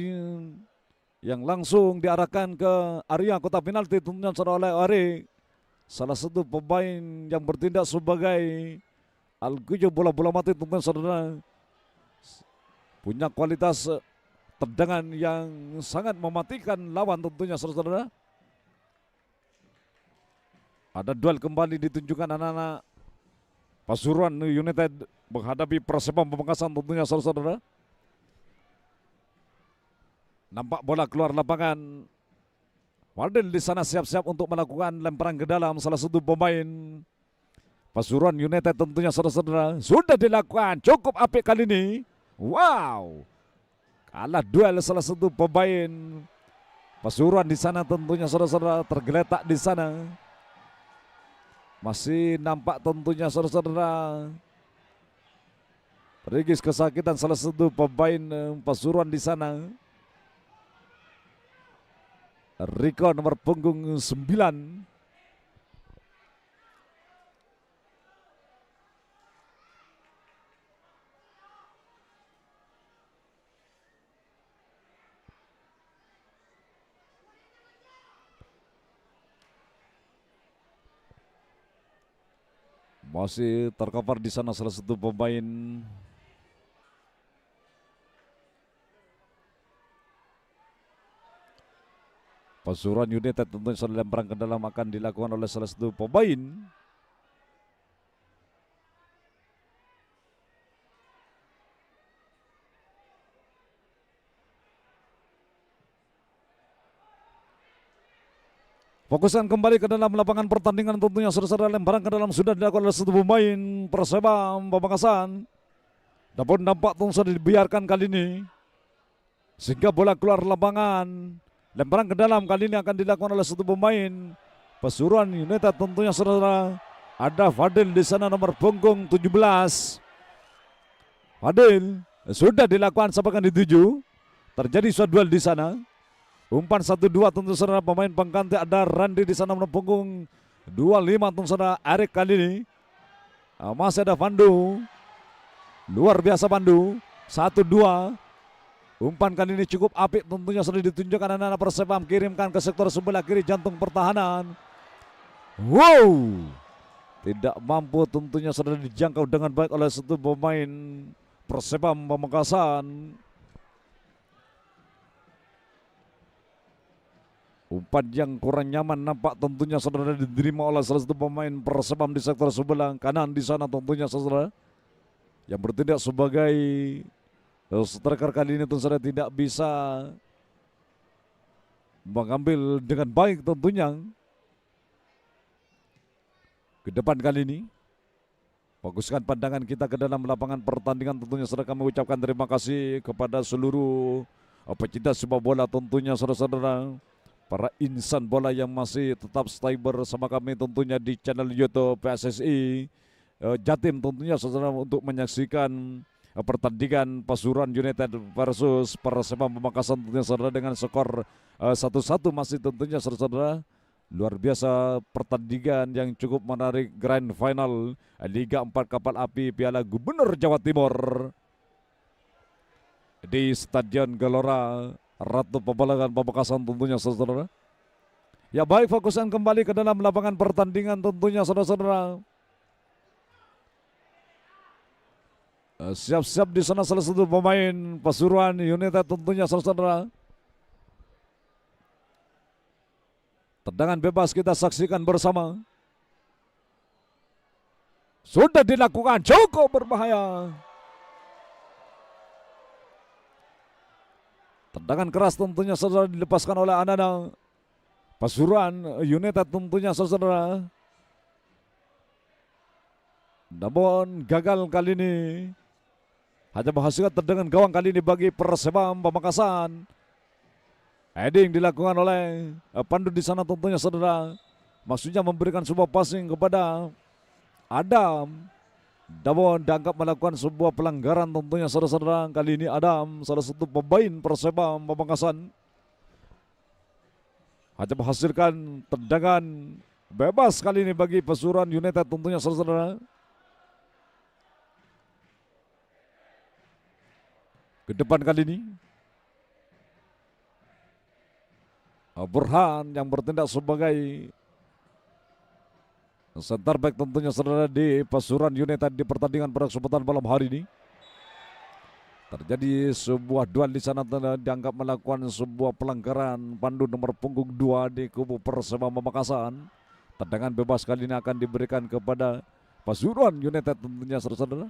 yang langsung diarahkan ke area kotak penalti tentunya oleh Erik. Salah satu pemain yang bertindak sebagai algujo bola-bola mati tentunya saudara. Punya kualitas tendangan yang sangat mematikan lawan tentunya saudara. Ada duel kembali ditunjukkan anak-anak Pasuruan United menghadapi Persebaya Pamekasan tentunya saudara. Nampak bola keluar lapangan. Fadil di sana siap-siap untuk melakukan lemparan ke dalam salah satu pemain Pasuruan United tentunya saudara. Sudah dilakukan cukup apik kali ini. Wow. Kalah duel salah satu pemain Pasuruan di sana tentunya saudara, tergeletak di sana. Masih nampak tentunya saudara-saudara Regis kesakitan salah satu pemain Pasuruan di sana. Riko nomor punggung 9. Masih tercover di sana salah satu pemain Pasuruan United tentunya sudah lemparan ke dalam akan dilakukan oleh salah satu pemain fokuskan kembali ke dalam lapangan pertandingan tentunya saudara, lemparan ke dalam sudah dilakukan oleh satu pemain Persebaya Pamekasan. Namun nampak sudah dibiarkan kali ini sehingga bola keluar lapangan. Lemparan ke dalam kali ini akan dilakukan oleh satu pemain Pasuruan United tentunya saudara. Ada Fadil di sana nomor punggung 17. Fadil sudah dilakukan sampai dituju. Terjadi suatu duel di sana. Umpan 1-2 tentu saudara, pemain pengganti ada Randi di sana nomor punggung 25 tentu saudara. Erik kali ini masih ada Pandu. Luar biasa Pandu. 1-2. Umpan kali ini cukup apik tentunya sudah ditunjukkan anak-anak Persebaya, kirimkan ke sektor sebelah kiri jantung pertahanan. Wow. Tidak mampu tentunya sudah dijangkau dengan baik oleh satu pemain Persebaya Pamekasan. Umpan yang kurang nyaman nampak tentunya saudara diterima oleh salah satu pemain Persebaya di sektor sebelah kanan di sana tentunya saudara. Yang bertindak sebagai striker kali ini tentu saja tidak bisa mengambil dengan baik tentunya. Ke depan kali ini fokuskan pandangan kita ke dalam lapangan pertandingan tentunya saudara, kami ucapkan terima kasih kepada seluruh pecinta sepak bola tentunya saudara-saudara. Para insan bola yang masih tetap stay bersama kami tentunya di channel YouTube PSSI Jatim tentunya saudara, untuk menyaksikan pertandingan Pasuruan United versus Persebaya Pamekasan tentunya saudara dengan skor 1-1 masih tentunya saudara. Luar biasa pertandingan yang cukup menarik, grand final Liga 4 Kapal Api Piala Gubernur Jawa Timur di Stadion Gelora Ratu Pebalongan Pamekasan tentunya saudara. Ya baik, fokuskan kembali ke dalam lapangan pertandingan tentunya saudara-saudara. Siap-siap di sana salah satu pemain Pasuruan United tentunya saudara. Tendangan bebas kita saksikan bersama. Sudah dilakukan, cukup berbahaya. Tendangan keras tentunya saudara dilepaskan oleh anak-anak Pasuruan United tentunya saudara. Namun gagal kali ini. Hanya menghasilkan tendangan gawang kali ini bagi Persebaya Pamekasan. Heading dilakukan oleh Pandu di sana tentunya saudara. Maksudnya memberikan sebuah passing kepada Adam. Namun dianggap melakukan sebuah pelanggaran tentunya saudara-saudara. Kali ini Adam, salah satu pemain Persebaya Pamekasan, hanya menghasilkan tendangan bebas kali ini bagi Pasuruan United tentunya saudara-saudara. ke depan kali ini. Burhan yang bertindak sebagai center back tentunya saudara di Pasuruan United di pertandingan pada kesempatan malam hari ini. Terjadi sebuah duel di sana dianggap melakukan sebuah pelanggaran pandu nomor punggung 2 di kubu Persema Pamekasan. Tendangan bebas kali ini akan diberikan kepada Pasuruan United tentunya saudara.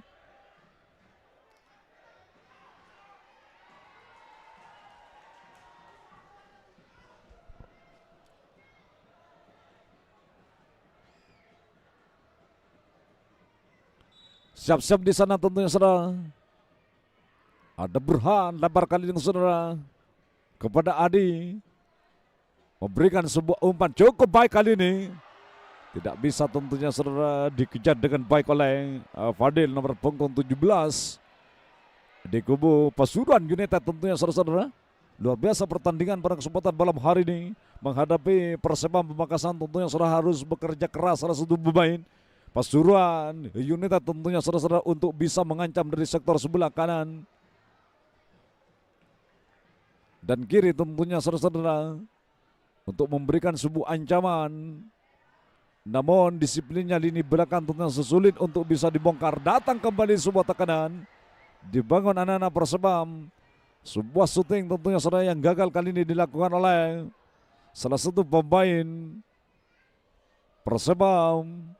Siap-siap di sana tentunya saudara. Ada Burhan lebar kali ini saudara kepada Adi. Memberikan sebuah umpan cukup baik kali ini. Tidak bisa tentunya saudara dikejar dengan baik oleh Fadil nomor punggung 17. Di kubu Pasuruan United tentunya saudara. Luar biasa pertandingan pada kesempatan malam hari ini. Menghadapi Persema Pamekasan tentunya saudara harus bekerja keras salah satu pemain Pasuruan United tentunya saudara untuk bisa mengancam dari sektor sebelah kanan dan kiri tentunya saudara untuk memberikan sebuah ancaman. Namun disiplinnya lini belakang tentunya sesulit untuk bisa dibongkar. Datang kembali sebuah tekanan dibangun anak-anak Persebam. Sebuah syuting tentunya saudara yang gagal kali ini dilakukan oleh salah satu pemain Persebam.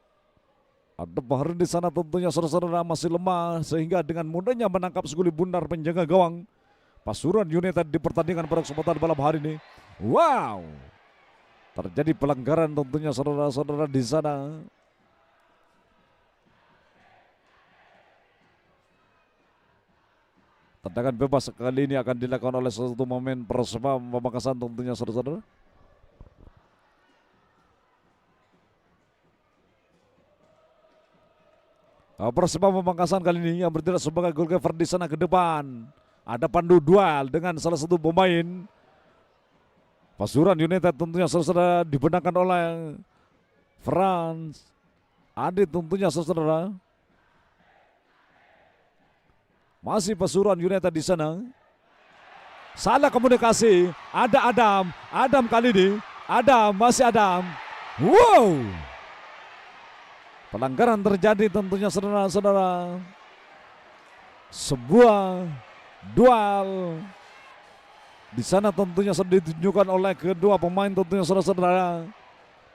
Ada Bahar di sana tentunya saudara-saudara masih lemah sehingga dengan mudahnya menangkap seguli bundar penjaga gawang Pasuruan United di pertandingan pada kesempatan malam hari ini. Wow, terjadi pelanggaran tentunya saudara-saudara di sana. Tendangan bebas kali ini akan dilakukan oleh satu pemain Persema Pamekasan tentunya saudara-saudara. Persema Pamekasan kali ini yang bertindak sebagai goalkeeper di sana ke depan. Ada pandu duel dengan salah satu pemain Pasuruan United tentunya saudara dibenarkan oleh Franz Adi tentunya saudara. Masih Pasuruan United di sana. Salah komunikasi. Ada Adam kali ini. Masih Adam. Wow. Pelanggaran terjadi tentunya saudara-saudara. Sebuah duel di sana tentunya sudah ditunjukkan oleh kedua pemain tentunya saudara-saudara.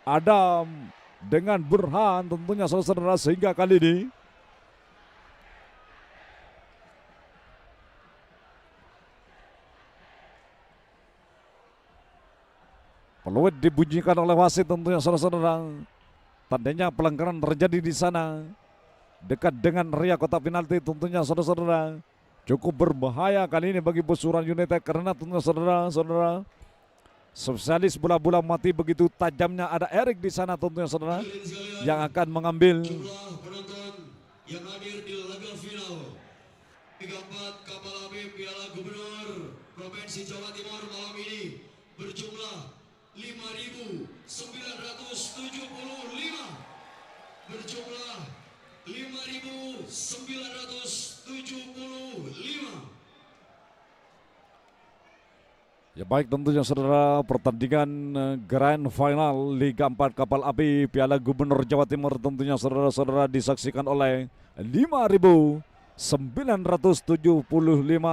Adam dengan Burhan tentunya saudara-saudara sehingga kali ini peluit dibunyikan oleh wasit tentunya saudara-saudara. Tandanya pelanggaran terjadi di sana dekat dengan area kotak penalti tentunya saudara-saudara. Cukup berbahaya kali ini bagi Pasuruan United karena tentunya saudara-saudara spesialis bola-bola mati begitu tajamnya. Ada Erik di sana tentunya saudara yang akan mengambil jumlah penonton yang hadir di laga final Liga 4 Kapal Api Piala Gubernur Provinsi Jawa Timur malam ini berjumlah 5.975 berjumlah 5.975. Ya baik tentunya saudara pertandingan Grand Final Liga 4 Kapal Api Piala Gubernur Jawa Timur tentunya saudara-saudara disaksikan oleh 5.975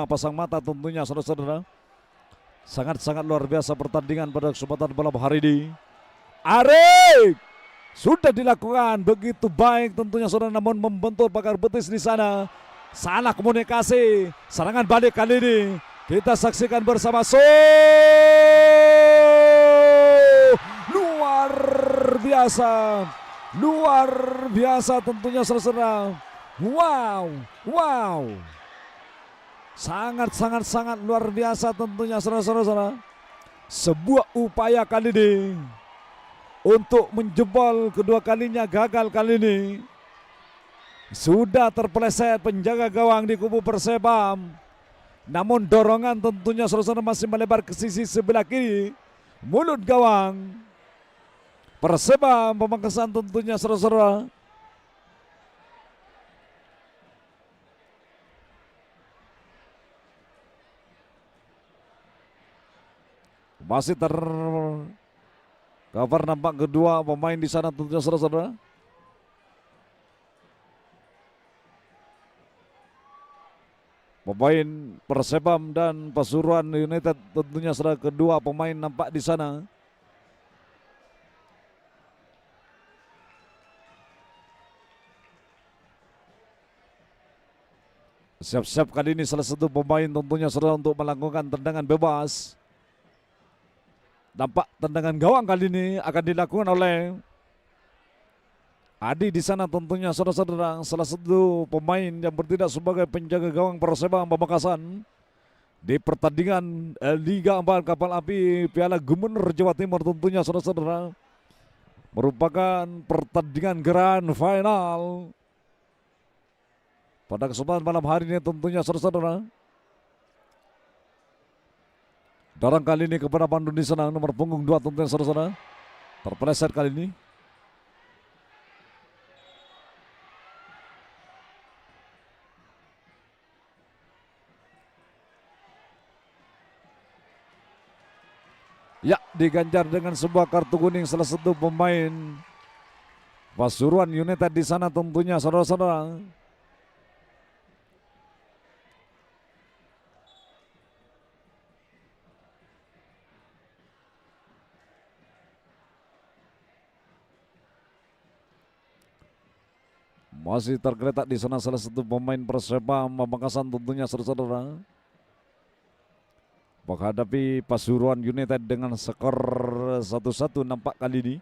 pasang mata tentunya saudara-saudara. Sangat-sangat luar biasa pertandingan pada kesempatan malam hari ini. Arik sudah dilakukan begitu baik tentunya saudara, namun membentur pagar betis di sana. Salah komunikasi. Serangan balik kali ini kita saksikan bersama. Luar biasa tentunya saudara. Wow. Sangat luar biasa tentunya saudara-saudara. Sebuah upaya kali ini untuk menjebol kedua kalinya gagal kali ini. Sudah terpeleset penjaga gawang di kubu Persebam. Namun dorongan tentunya saudara-saudara masih melebar ke sisi sebelah kiri. Mulut gawang Persebam Pamekasan tentunya saudara-saudara. Masih tercover nampak kedua pemain di sana tentunya saudara-saudara. Pemain Persebam dan Pasuruan United tentunya saudara, kedua pemain nampak di sana. Siap-siap kali ini salah satu pemain tentunya saudara untuk melakukan tendangan bebas. Nampak tendangan gawang kali ini akan dilakukan oleh Adi di sana tentunya saudara-saudara, salah satu pemain yang bertindak sebagai penjaga gawang Persebam Pamekasan di pertandingan Liga 4 Kapal Api Piala Gubernur Jawa Timur tentunya saudara-saudara, merupakan pertandingan grand final pada kesempatan malam hari ini tentunya saudara-saudara. Dorong kali ini kepada Pandu di sana, nomor punggung 2 tentunya saudara-saudara, terpeleset kali ini. Ya, diganjar dengan sebuah kartu kuning salah satu pemain Pasuruan United di sana tentunya saudara-saudara. Masih tergeletak di sana salah satu pemain Persebam Pamekasan tentunya saudara-saudara, menghadapi Pasuruan United dengan skor 1-1 nampak kali ini.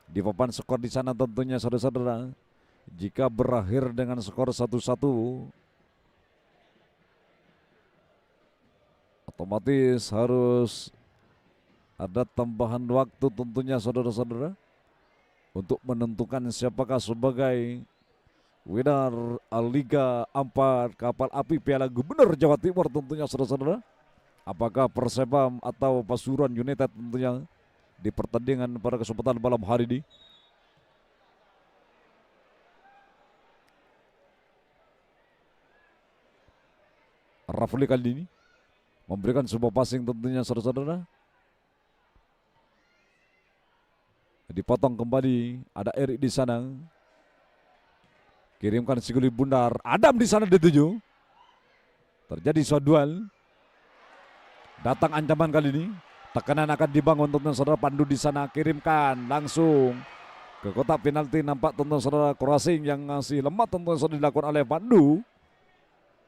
Di papan skor di sana tentunya saudara-saudara, jika berakhir dengan skor 1-1 otomatis harus ada tambahan waktu tentunya saudara-saudara untuk menentukan siapakah sebagai winner Liga 4 Kapal Api Piala Gubernur Jawa Timur tentunya saudara-saudara. Apakah Persebam atau Pasuruan United tentunya di pertandingan pada kesempatan malam hari ini. Rafli kali ini memberikan sebuah passing tentunya saudara-saudara. Dipotong kembali, ada Erik di sana. Kirimkan Siguli Bundar, Adam di sana dituju. Terjadi suatu duel. Datang ancaman kali ini, tekanan akan dibangun tonton saudara. Pandu di sana kirimkan langsung ke kotak penalti, nampak tonton saudara crossing yang masih lemah tonton saudara dilakukan oleh Pandu.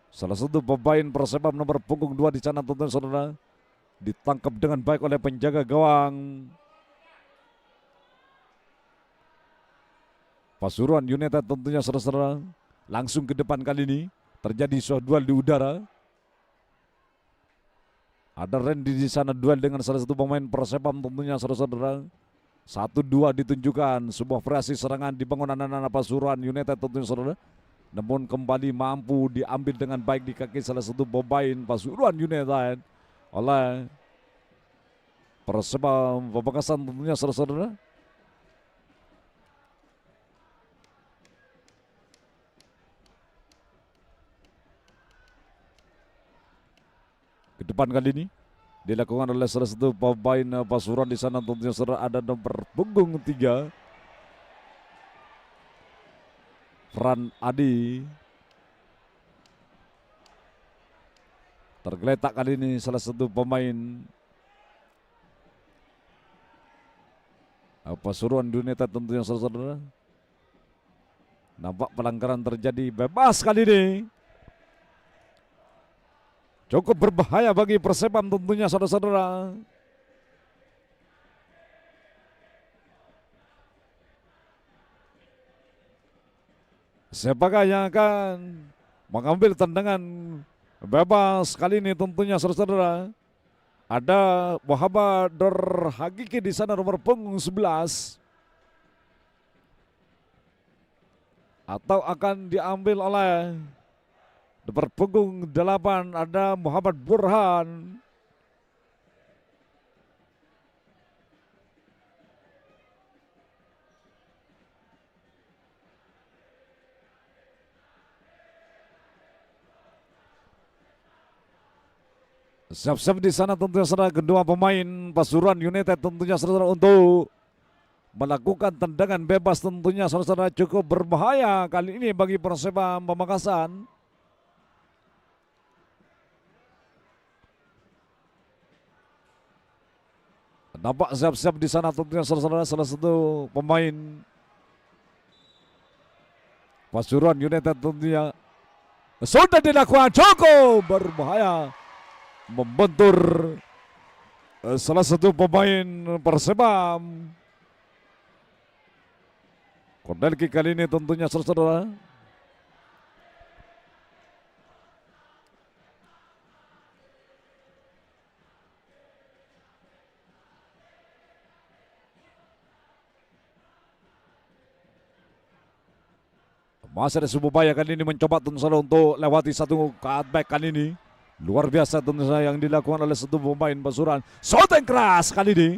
Salah satu pemain Persebam nomor punggung 2 di sana tonton saudara, ditangkap dengan baik oleh penjaga gawang Pasuruan United tentunya saudara-saudara. Langsung ke depan kali ini terjadi suatu duel di udara. Ada Randy di sana duel dengan salah satu pemain Persebam tentunya saudara-saudara. 1-2 ditunjukkan, sebuah variasi serangan dibangun anak-anak Pasuruan United tentunya saudara. Namun kembali mampu diambil dengan baik di kaki salah satu pemain Pasuruan United oleh Persebam Pamekasan tentunya saudara-saudara. Ke depan kali ini dilakukan oleh salah satu pemain Pasuruan di sana tentunya saudara, ada nomor punggung 3 Fran Adi. Tergeletak kali ini salah satu pemain Pasuruan United tentunya saudara. Nampak pelanggaran terjadi, bebas kali ini. Cukup berbahaya bagi Persebam tentunya saudara-saudara. Siapakah yang akan mengambil tendangan bebas kali ini tentunya saudara-saudara. Ada Muhammad Dor Hakiki di sana nomor punggung 11. Atau akan diambil oleh nomor punggung 8, ada Muhammad Burhan. Siap-siap di sana tentunya saudara kedua pemain Pasuruan United tentunya saudara untuk melakukan tendangan bebas tentunya saudara cukup berbahaya kali ini bagi Persebaya Pamekasan. Nampak siap-siap di sana tentunya saudara salah satu pemain Pasuruan United tentunya sudah dilakukan cukup berbahaya membentur salah satu pemain Persebaya. Corner kick kali ini tentunya saudara. Masih ada Sububaya kali ini mencoba tentu saja untuk lewati satu cutback kali ini. Luar biasa tentu saja yang dilakukan oleh satu pemain Pasuruan. Shot yang keras kali ini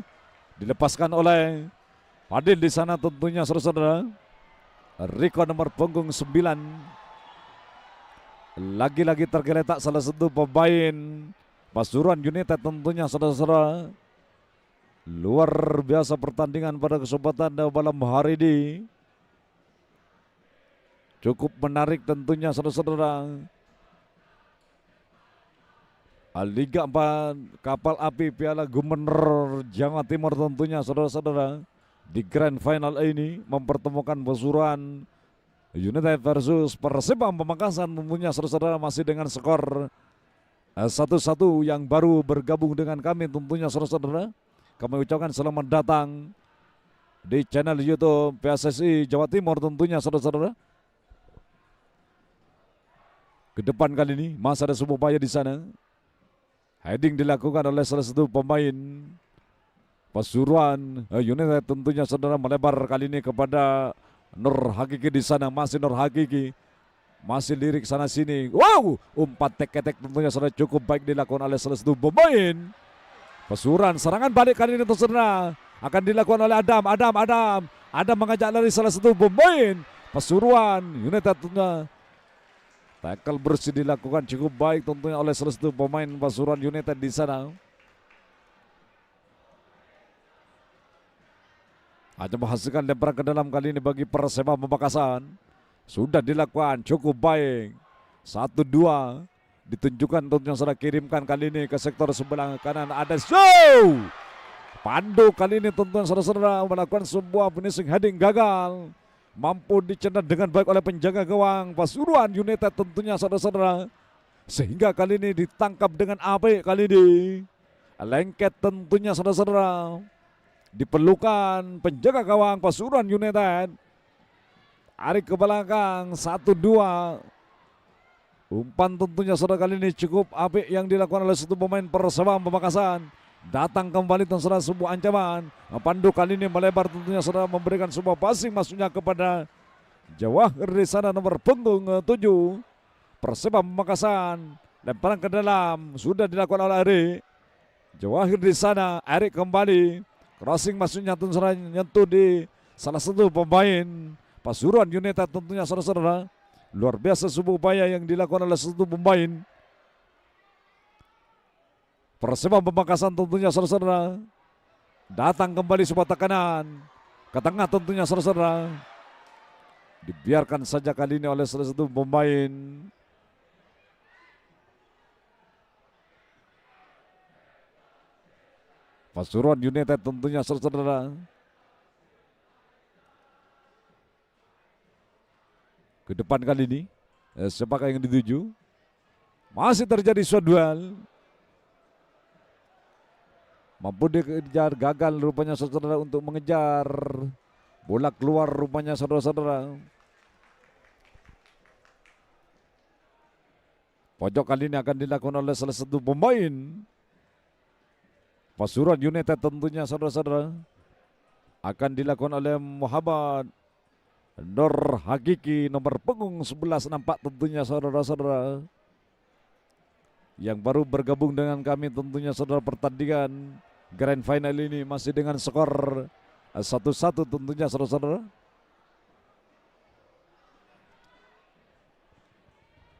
dilepaskan oleh Fadil di sana tentunya saudara. Riko nomor punggung 9. Lagi-lagi tergeletak salah satu pemain Pasuruan United tentunya saudara-saudara. Luar biasa pertandingan pada kesempatan malam hari ini. Cukup menarik tentunya saudara-saudara. Liga 4 Kapal Api Piala Gubernur Jawa Timur tentunya saudara-saudara. Di Grand Final ini mempertemukan Pasuruan United versus Persebaya Pamekasan tentunya saudara-saudara masih dengan skor 1-1 yang baru bergabung dengan kami tentunya saudara-saudara. Kami ucapkan selamat datang di channel YouTube PSSI Jawa Timur tentunya saudara-saudara. Ke depan kali ini masih ada Sububaya di sana. Heading dilakukan oleh salah satu pemain Pasuruan United tentunya saudara melebar kali ini kepada Nur Hakiki di sana. Masih Nur Hakiki. Masih lirik sana sini. Wow, umpan tek-tek tentunya saudara cukup baik dilakukan oleh salah satu pemain Pasuruan. Serangan balik kali ini saudara akan dilakukan oleh Adam mengajak lari salah satu pemain Pasuruan United tentunya. Tackle bersih dilakukan cukup baik tentunya oleh salah satu pemain Pasuruan United di sana. Hanya menghasilkan lemparan ke dalam kali ini bagi Persebaya Pamekasan. Sudah dilakukan cukup baik. 1-2 ditunjukkan tentunya sudah kirimkan kali ini ke sektor sebelah kanan. Ada show. Pandu kali ini tentunya saudara-saudara melakukan sebuah finishing heading gagal. Mampu dicetak dengan baik oleh penjaga gawang Pasuruan United tentunya saudara-saudara. Sehingga kali ini ditangkap dengan apik kali ini. Lengket tentunya saudara-saudara. Diperlukan penjaga gawang Pasuruan United. Tarik ke belakang 1-2. Umpan tentunya saudara kali ini cukup apik yang dilakukan oleh satu pemain Persebaya Pamekasan. Datang kembali tentunya sebuah ancaman. Pandu kali ini melebar tentunya saudara memberikan sebuah passing masuknya kepada Jawahir di sana nomor punggung 7. Persebaya Pamekasan. Lemparan ke dalam sudah dilakukan oleh Erik. Jawahir di sana, Erik kembali. Crossing masuknya tentunya nyentuh di salah satu pemain Pasuruan United tentunya saudara-saudara. Luar biasa sebuah upaya yang dilakukan oleh satu pemain Persebaya Pamekasan tentunya saudara-saudara. Datang kembali sebuah tekanan ke tengah tentunya saudara-saudara. Dibiarkan saja kali ini oleh salah satu pemain Pasuruan United tentunya saudara-saudara. Ke depan kali ini siapakah yang dituju? Masih terjadi suatu duel. Mampu dikejar, gagal rupanya saudara untuk mengejar. Bola keluar rupanya saudara-saudara. Pojok kali ini akan dilakukan oleh salah satu pemain Pasuruan United tentunya saudara-saudara. Akan dilakukan oleh Muhammad Nur Hakiki nomor punggung 11 nampak tentunya saudara-saudara. Yang baru bergabung dengan kami tentunya saudara pertandingan Grand Final ini masih dengan skor 1-1 tentunya saudara-saudara.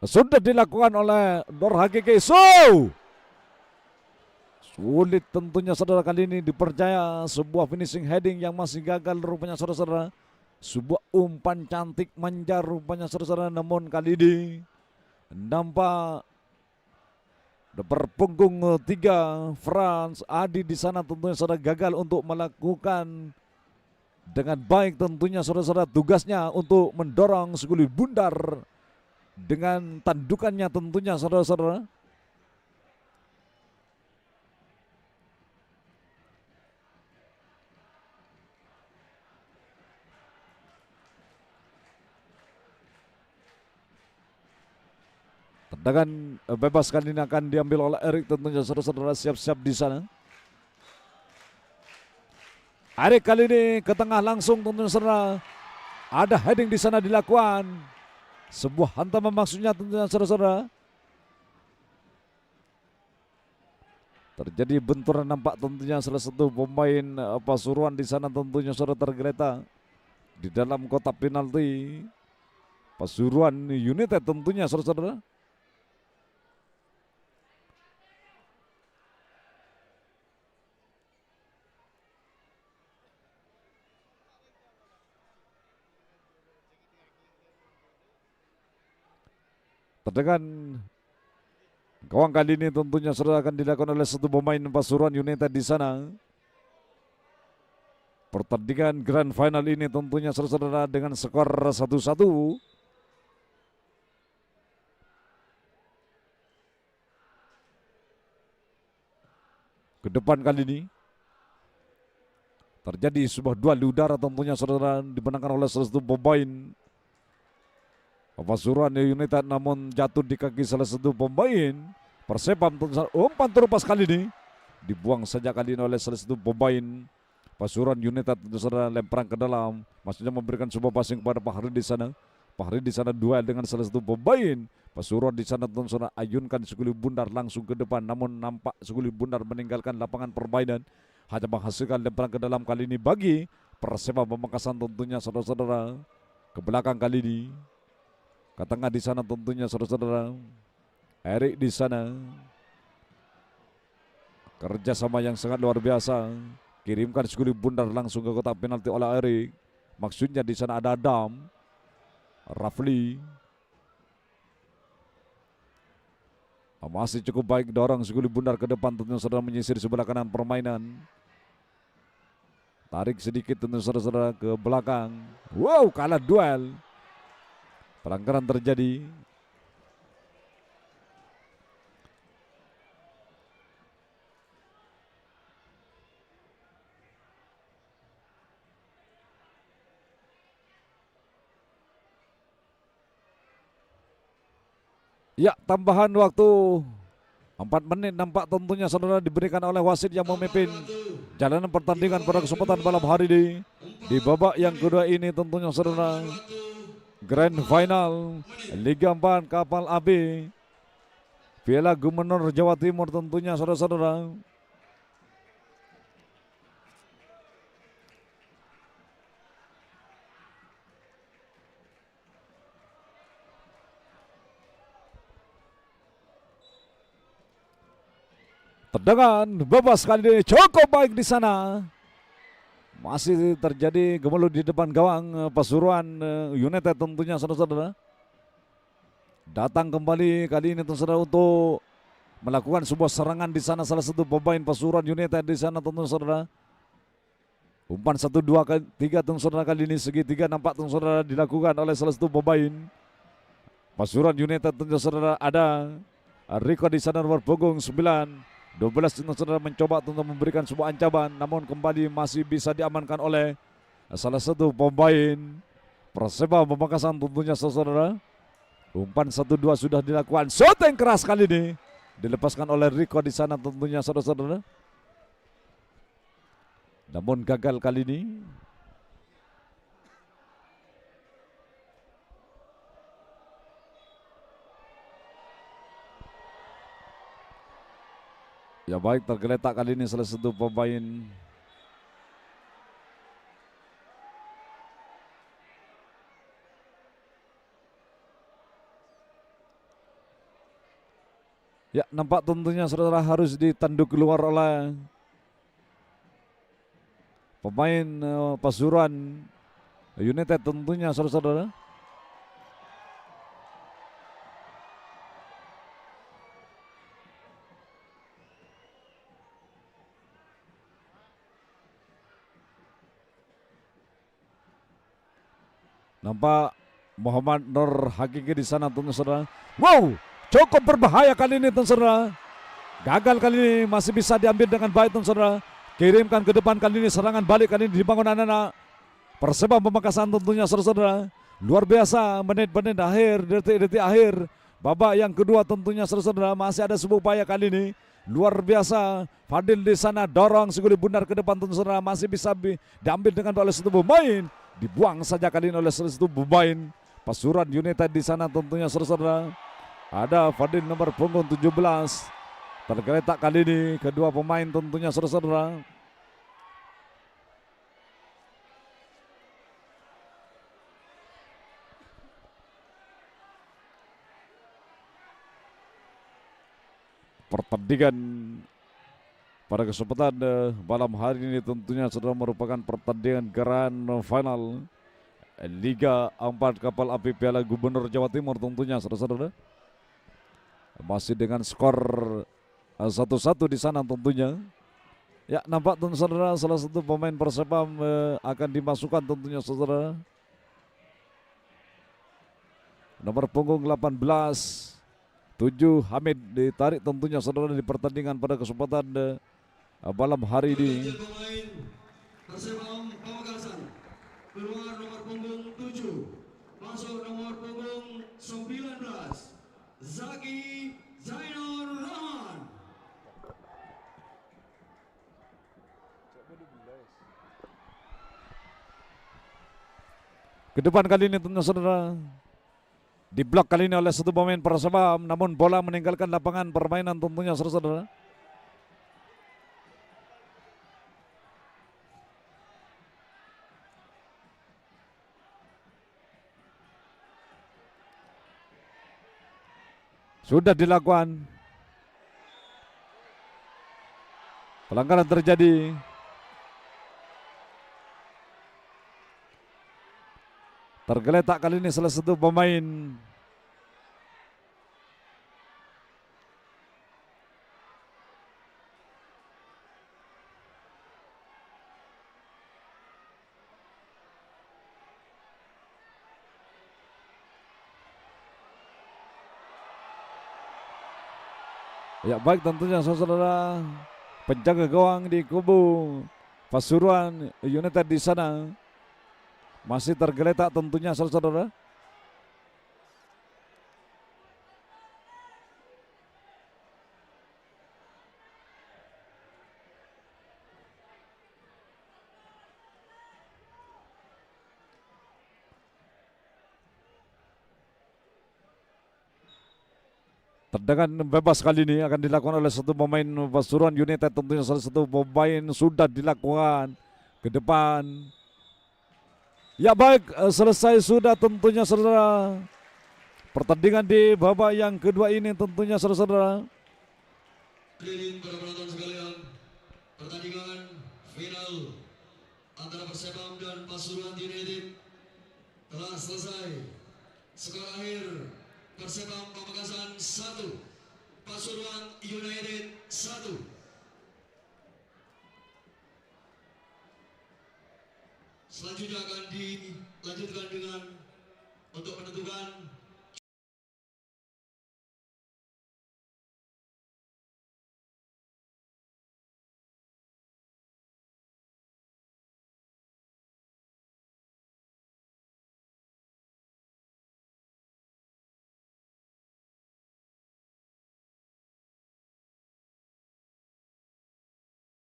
Sudah dilakukan oleh Nur Hakiki. So Sulit tentunya saudara kali ini dipercaya sebuah finishing heading yang masih gagal rupanya saudara-saudara. Sebuah umpan cantik manja rupanya saudara-saudara, namun kali ini nampak berpunggung 3 Frans Adi di sana tentunya saudara gagal untuk melakukan dengan baik tentunya saudara-saudara tugasnya untuk mendorong Sekulit Bundar dengan tandukannya tentunya saudara-saudara. Tendangan bebas kali ini akan diambil oleh Erik tentunya saudara-saudara, siap-siap di sana. Erik kali ini ke tengah langsung tentunya saudara. Ada heading di sana dilakukan. Sebuah hantaman maksudnya tentunya saudara-saudara. Terjadi benturan nampak tentunya salah satu pemain Pasuruan di sana tentunya saudara tergeletak di dalam kotak penalti Pasuruan United tentunya saudara-saudara. Tendangan gawang kali ini tentunya saudara akan dilakukan oleh satu pemain Pasuruan United di sana. Pertandingan grand final ini tentunya saudara dengan skor 1-1. Ke depan kali ini terjadi sebuah duel di udara tentunya saudara, dimenangkan oleh salah satu pemain Pasuruan United, namun jatuh di kaki salah satu pemain Persepam. Umpan terlepas kali ini dibuang saja kali ini oleh salah satu pemain Pasuruan United tentu saudara, lempar ke dalam, maksudnya memberikan sebuah passing kepada Fahri di sana. Fahri di sana duel dengan salah satu pemain Pasuruan di sana tentu saudara, ayunkan Sekulit Bundar langsung ke depan, namun nampak Sekulit Bundar meninggalkan lapangan permainan, hanya menghasilkan lemparan ke dalam kali ini bagi Persepam Pamekasan tentunya saudara-saudara. Ke belakang kali ini, ke tengah di sana tentunya saudara-saudara. Erik di sana kerjasama yang sangat luar biasa. Kirimkan Sekulit Bundar langsung ke kotak penalti oleh Erik. Maksudnya di sana ada Adam, Rafli. Masih cukup baik dorong Sekulit Bundar ke depan tentunya saudara, menyisir sebelah kanan permainan. Tarik sedikit tentu saudara-saudara ke belakang. Wow, kalah duel. Pelanggaran terjadi. Ya, tambahan waktu 4 menit nampak tentunya saudara diberikan oleh wasit yang memimpin jalanan pertandingan pada kesempatan malam hari ini. Di babak yang kedua ini tentunya saudara, Grand Final Liga 4 Kapal AB Piala Gubernur Jawa Timur tentunya saudara-saudara. Tendangan bebas kali ini cukup baik di sana. Masih terjadi gemuruh di depan gawang Pasuruan United tentunya saudara-saudara. Datang kembali kali ini saudara untuk melakukan sebuah serangan di sana salah satu pemain Pasuruan United di sana tentu saudara. Umpan 1 2 3 tentu saudara, kali ini segitiga nampak tentu saudara dilakukan oleh salah satu pemain Pasuruan United tentu saudara. Ada Rico di sana nomor punggung 9 12 tentu saudara, mencoba untuk memberikan sebuah ancaman, namun kembali masih bisa diamankan oleh salah satu pemain Persebaya Pamekasan tentunya saudara. Umpan 1-2 sudah dilakukan, shooting keras kali ini dilepaskan oleh Rico di sana tentunya saudara-saudara. Namun gagal kali ini. Ya baik, tergeletak kali ini salah satu pemain Ya, nampak tentunya saudara harus ditanduk keluar oleh pemain Pasuruan United tentunya saudara-saudara. Nampak Muhammad Nur Hakiki di sana tentunya saudara. Wow, cukup berbahaya kali ini tentunya saudara. Gagal kali ini masih bisa diambil dengan baik tentunya saudara. Kirimkan ke depan kali ini, serangan balik kali ini dibangun anak-anak Persebaya Pamekasan tentunya saudara-saudara. Luar biasa menit-menit akhir, detik-detik akhir babak yang kedua tentunya saudara-saudara. Masih ada sebuah upaya kali ini. Luar biasa Fadil di sana dorong seguli bundar ke depan tentunya saudara. Masih bisa diambil dengan oleh satu pemain. Dibuang saja kali ini oleh satu pemain Pasuruan United di sana tentunya saudara-saudara. Ada Fadil nomor punggung 17. Tergeletak kali ini kedua pemain tentunya saudara-saudara. Pertandingan pada kesempatan malam hari ini tentunya sudah merupakan pertandingan grand final Liga 4 Kapal Api Piala Gubernur Jawa Timur tentunya saudara-saudara. Masih dengan skor 1-1 di sana tentunya. Ya, nampak tentu saudara salah satu pemain Persebam akan dimasukkan tentunya saudara. Nomor punggung 18 7 Hamid ditarik tentunya saudara di pertandingan pada kesempatan malam hari ini. Pemain Persebaya Pamekasan keluar nomor punggung 7, masuk nomor punggung 19 Zaki Zainur Rahman. Ke depan kali ini tentunya saudara. Diblok kali ini oleh satu pemain Persebaya, namun bola meninggalkan lapangan permainan tentunya saudara-saudara. Sudah dilakukan. Pelanggaran terjadi. Tergeletak kali ini salah satu pemain ya baik tentunya saudara, penjaga gawang di kubu Pasuruan United di sana masih tergeletak tentunya saudara. Tendangan bebas kali ini akan dilakukan oleh satu pemain Pasuruan United tentunya salah satu pemain sudah dilakukan ke depan. Ya baik, selesai sudah tentunya saudara. Pertandingan di babak yang kedua ini tentunya saudara-saudara. Hadirin para penonton sekalian, pertandingan final antara Persebaya dan Pasuruan United telah selesai. Skor akhir Persebaya Pamekasan 1, Pasuruan United 1. Selanjutnya akan dilanjutkan dengan untuk menentukan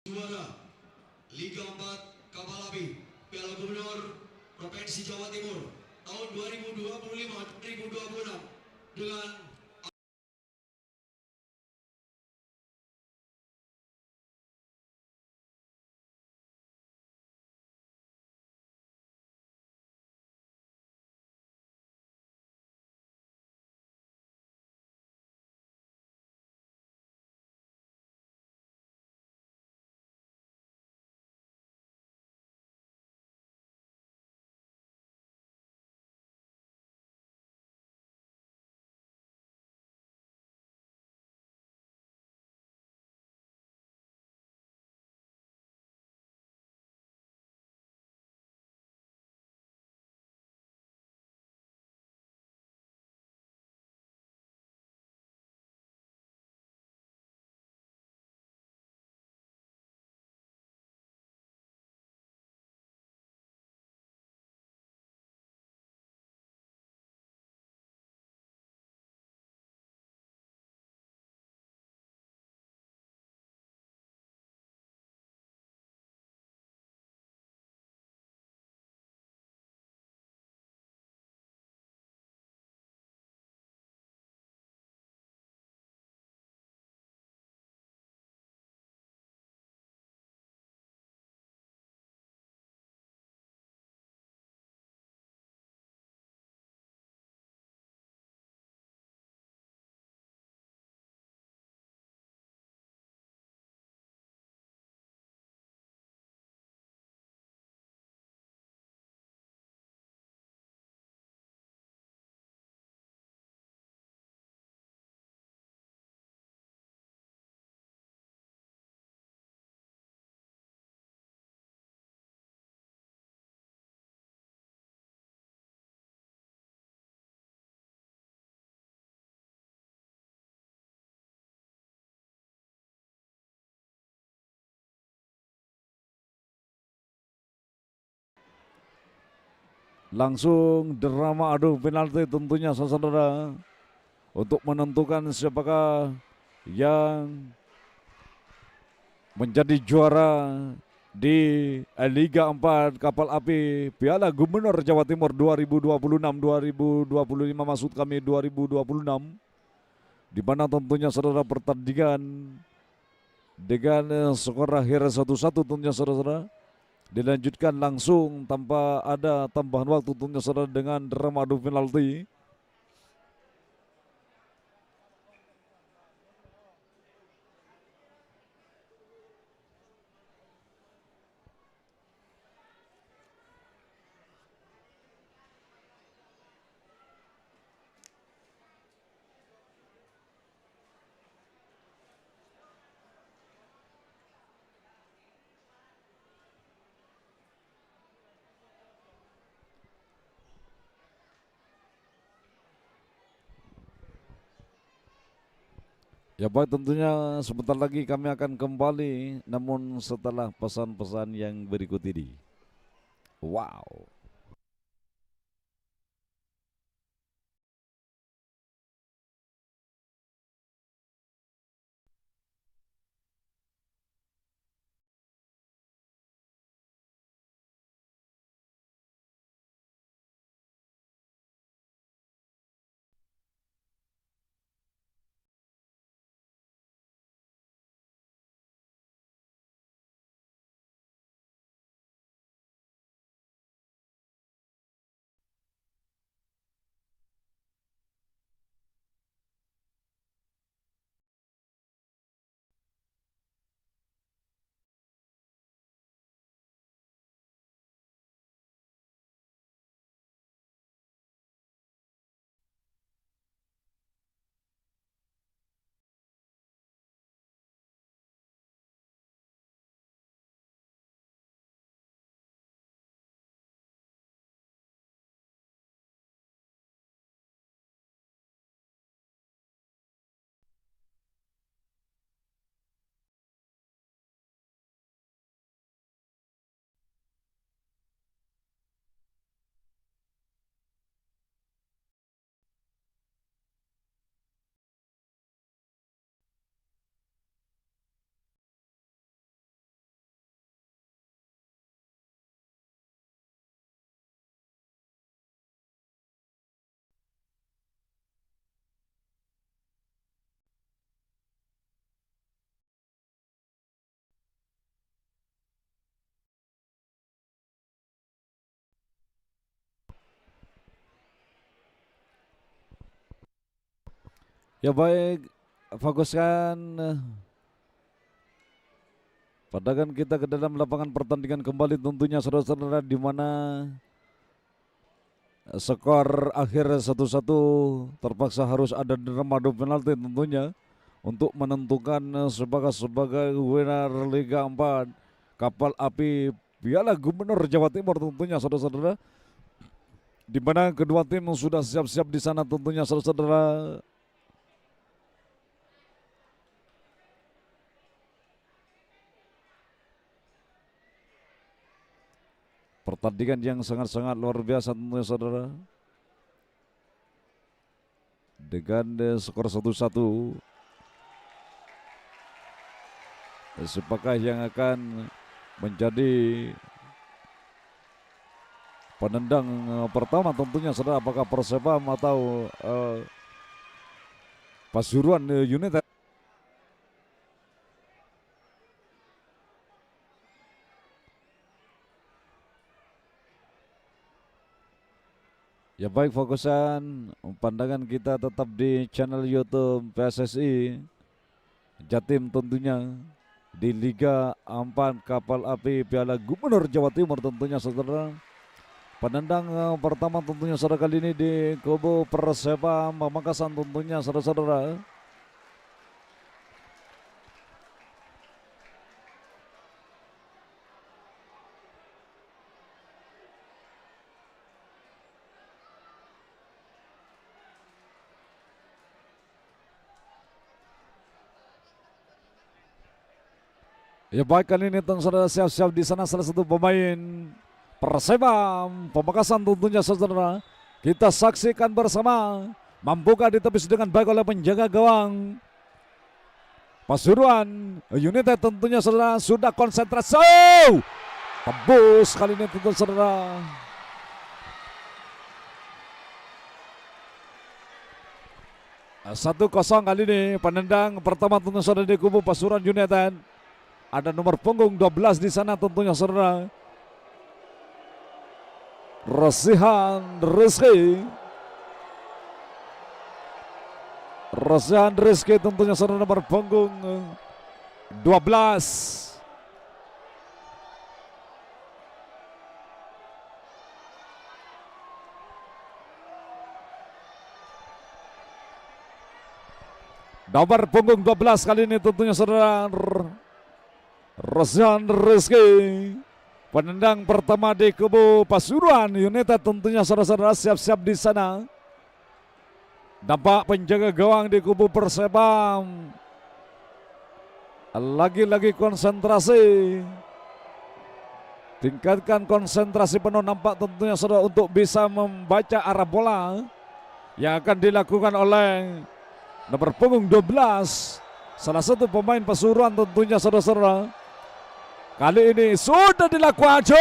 juara Liga 4 Kapal Api Piala Gubernur Provinsi Jawa Timur tahun 2025-2026 dengan langsung drama adu penalti tentunya saudara untuk menentukan siapakah yang menjadi juara di Liga 4 Kapal Api Piala Gubernur Jawa Timur 2026-2025 maksud kami 2026, di mana tentunya saudara pertandingan dengan skor akhir 1-1 tentunya saudara dilanjutkan langsung tanpa ada tambahan waktu tentunya saudara dengan drama adu penalti. Ya baik, tentunya sebentar lagi kami akan kembali, namun setelah pesan-pesan yang berikut ini. Wow. Ya baik, fokuskan pandangan kita ke dalam lapangan pertandingan kembali tentunya saudara-saudara, di mana skor akhir 1-1 terpaksa harus ada drama adu penalti tentunya untuk menentukan sebagai winner Liga 4 Kapal Api Piala Gubernur Jawa Timur tentunya saudara-saudara, di mana kedua tim sudah siap-siap di sana tentunya saudara-saudara. Pertandingan yang sangat-sangat luar biasa tentunya saudara, dengan skor 1-1. Siapakah yang akan menjadi penendang pertama tentunya saudara, apakah Persepam atau Pasuruan United? Ya baik, fokusan pandangan kita tetap di channel YouTube PSSI Jatim tentunya, di Liga 4 Kapal Api Piala Gubernur Jawa Timur tentunya saudara. Penendang pertama tentunya saudara kali ini di kubu Persepam Pamekasan tentunya saudara-saudara. Ya baik, kali ini tentu saudara siap-siap di sana salah satu pemain Persebam Pamekasan tentunya saudara. Kita saksikan bersama. Mampukah ditepis dengan baik oleh penjaga gawang Pasuruan United tentunya saudara. Sudah konsentrasi. Tembus kali ini tentu saudara. Satu kosong kali ini. Penendang pertama tentu saudara di kubu Pasuruan United. Ada nomor punggung 12 di sana tentunya saudara. Rosihan Rizky. Rosihan Rizky tentunya saudara nomor punggung 12. Nomor punggung 12 kali ini tentunya saudara Rosihan Rizky. Penendang pertama di kubu Pasuruan United tentunya saudara-saudara siap-siap di sana. Nampak penjaga gawang di kubu Persebam. Lagi-lagi konsentrasi. Tingkatkan konsentrasi penuh nampak tentunya saudara untuk bisa membaca arah bola yang akan dilakukan oleh nomor punggung 12. Salah satu pemain Pasuruan tentunya saudara-saudara. Kali ini sudah dilakukan.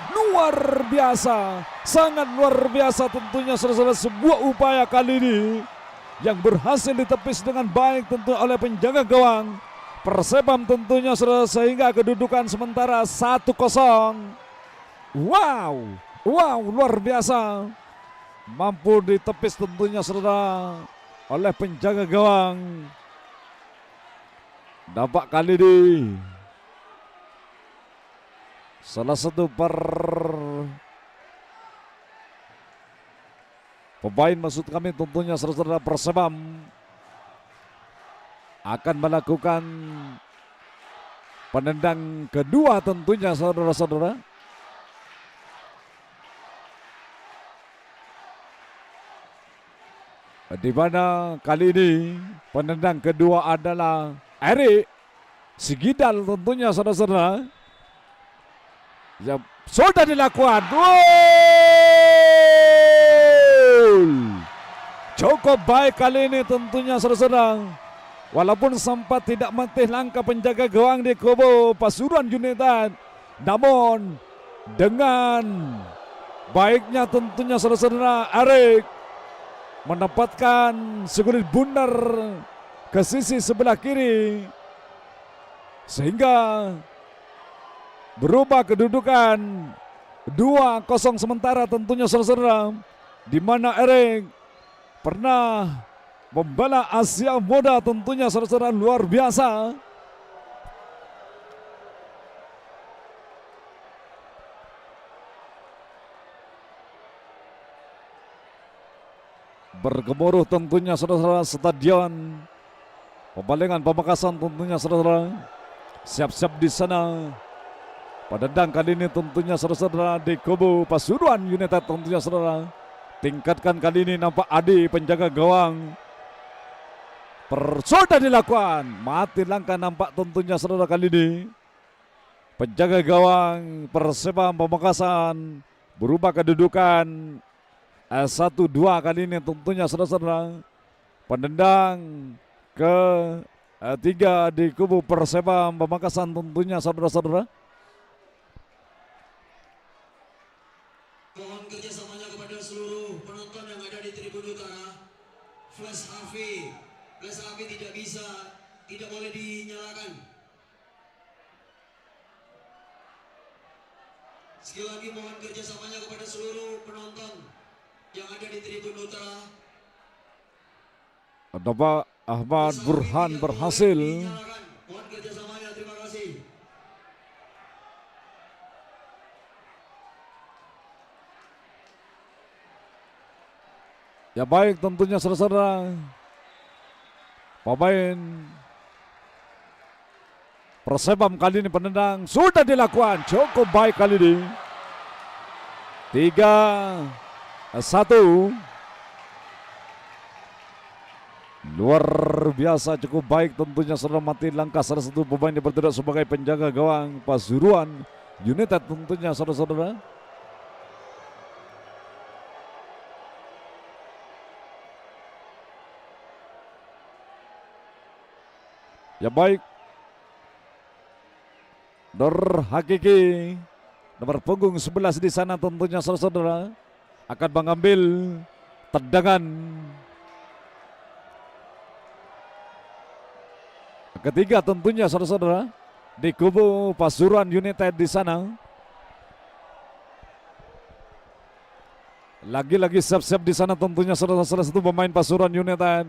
Luar biasa. Sangat luar biasa tentunya saudara-saudara. Sebuah upaya kali ini yang berhasil ditepis dengan baik tentu oleh penjaga gawang Persebam tentunya saudara, sehingga kedudukan sementara 1-0. Wow, luar biasa. Mampu ditepis tentunya saudara oleh penjaga gawang. Nampak kali ini salah satu pemain maksud kami tentunya saudara Persebam akan melakukan penendang kedua tentunya saudara-saudara. Di mana kali ini penendang kedua adalah Erik Sigidal tentunya saudara-saudara. Yang sudah dilakukan. Cukup baik kali ini tentunya saudara-saudara. Walaupun sempat tidak mati langkah penjaga gawang di kubu Pasuruan United, namun dengan baiknya tentunya saudara-saudara Erik menempatkan segurit bundar ke sisi sebelah kiri sehingga berubah kedudukan 2-0 sementara tentunya saudara, di mana Erik pernah membela Asia Muda tentunya saudara, luar biasa. Bergemuruh tentunya saudara stadion Pemalengan Pamekasan tentunya saudara. Siap-siap di sana. Penendang kali ini tentunya saudara di kubu Pasuruan United tentunya saudara. Tingkatkan kali ini nampak Adi penjaga gawang. Sudah dilakukan. Mati langkah nampak tentunya saudara kali ini. Penjaga gawang Persebam Pamekasan berubah kedudukan 1-2 kali ini tentunya saudara-saudara. Penendang ke-3 di kubu Persebam Pamekasan tentunya saudara-saudara. Mohon kerjasamanya kepada seluruh penonton yang ada di tribun utara. Flash AV tidak boleh dinyalakan. Sekali lagi mohon kerjasamanya kepada seluruh penonton yang ada di tribun utara. Bapak Ahmad Burhan berhasil. Mohon kerjasamanya, terima kasih. Ya baik tentunya saudara-saudara. Pemain Persebam kali ini penendang sudah dilakukan. Cukup baik kali ini. 3-1. Luar biasa, cukup baik tentunya saudara, mati langkah salah satu pemain yang bertindak sebagai penjaga gawang Pasuruan United tentunya saudara-saudara. Ya baik, Nur Hakiki nomor punggung 11 di sana tentunya saudara-saudara akan mengambil tendangan ketiga tentunya saudara-saudara di kubu Pasuruan United di sana. Lagi-lagi siap-siap di sana tentunya saudara-saudara, satu pemain Pasuruan United.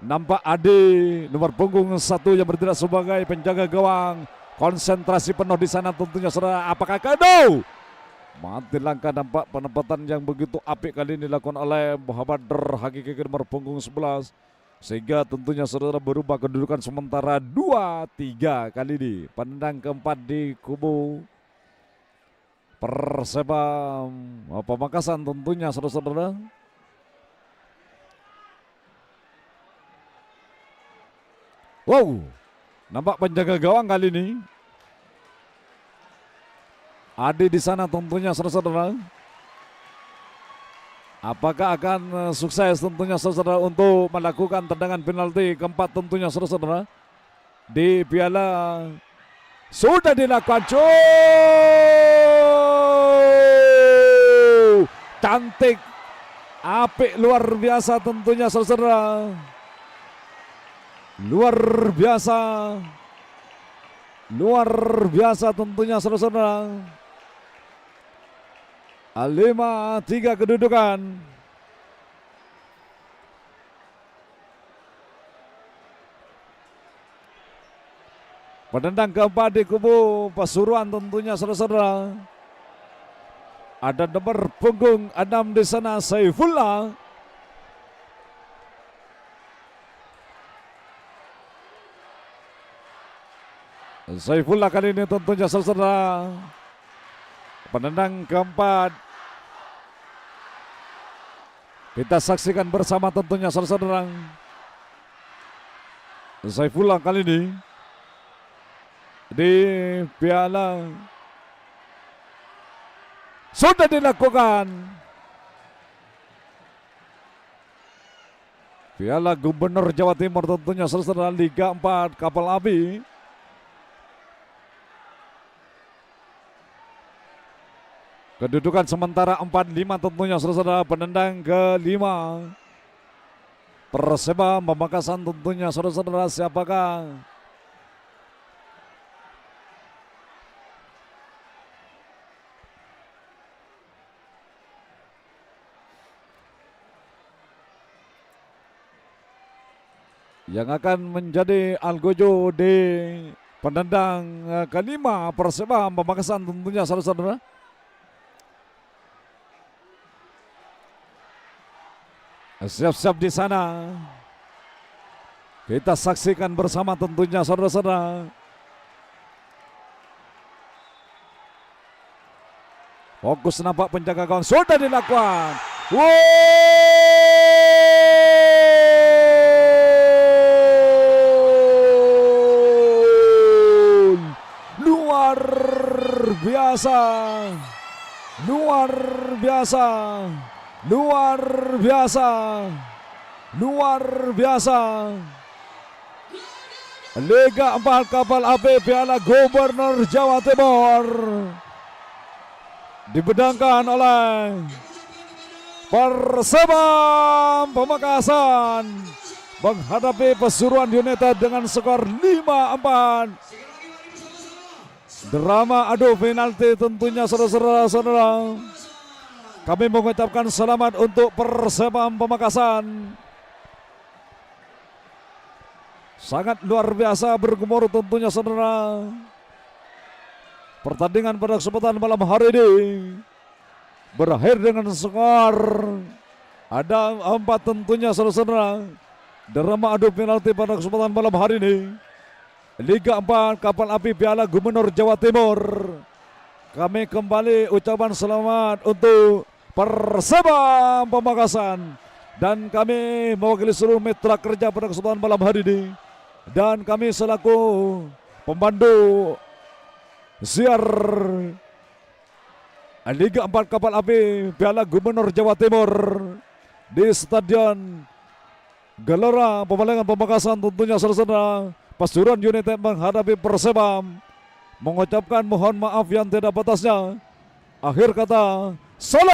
Nampak Ade nomor punggung 1 yang bertindak sebagai penjaga gawang. Konsentrasi penuh di sana tentunya saudara. Apakah kado? Mati langkah, nampak penempatan yang begitu apik kali ini dilakukan oleh Muhammad Nur Hakiki nomor punggung 11. Sehingga tentunya saudara berubah kedudukan sementara 2-3 kali ini. Penendang keempat di kubu Persebaya Pamekasan tentunya saudara-saudara. Wow, nampak penjaga gawang kali ini. Adi di sana tentunya saudara-saudara. Apakah akan sukses tentunya saudara untuk melakukan tendangan penalti keempat tentunya saudara-saudara di piala sudah dilakukan. Cantik, apik, luar biasa tentunya saudara. Luar biasa tentunya saudara-saudara. 5-3 kedudukan. Penendang keempat di kubu Pasuruan tentunya saudara-saudara. Ada nomor punggung 6 di sana, Saifullah. Saifullah kali ini tentunya saudara. Penendang keempat. Kita saksikan bersama tentunya saudara. Saifullah kali ini di piala sudah dilakukan. Piala Gubernur Jawa Timur tentunya saudara, Liga 4 Kapal Api. Kedudukan sementara 4-5 tentunya saudara. Penendang kelima Persebaya Pamekasan tentunya saudara-saudara. Siapakah yang akan menjadi algojo di penendang kelima Persebaya Pamekasan tentunya saudara-saudara. Siap-siap di sana. Kita saksikan bersama tentunya saudara-saudara. Fokus nampak penjaga gawang sudah dilakukan. Luar biasa. Luar biasa. Luar biasa. Luar biasa. Liga 4 Kapal Api Piala Gubernur Jawa Timur dibedangkan oleh Persebaya Pamekasan menghadapi Pasuruan United dengan skor 5-4. Drama adu penalti tentunya saudara-saudara. Kami mengucapkan selamat untuk Persebaya Pamekasan. Sangat luar biasa bergemuruh tentunya saudara. Pertandingan pada kesempatan malam hari ini berakhir dengan skor ada 4 tentunya saudara-saudara. Drama adu penalti pada kesempatan malam hari ini. Liga 4 Kapal Api Piala Gubernur Jawa Timur. Kami kembali ucapan selamat untuk Persebaya Pamekasan Dan kami mewakili seluruh mitra kerja pada kesempatan malam hari ini. Dan kami selaku pemandu siar Liga 4 Kapal Api Piala Gubernur Jawa Timur di Stadion Gelora Pemalangan Pamekasan, tentunya saudara Pasuruan United menghadapi Persebam, mengucapkan mohon maaf yang tidak batasnya. Akhir kata, salam.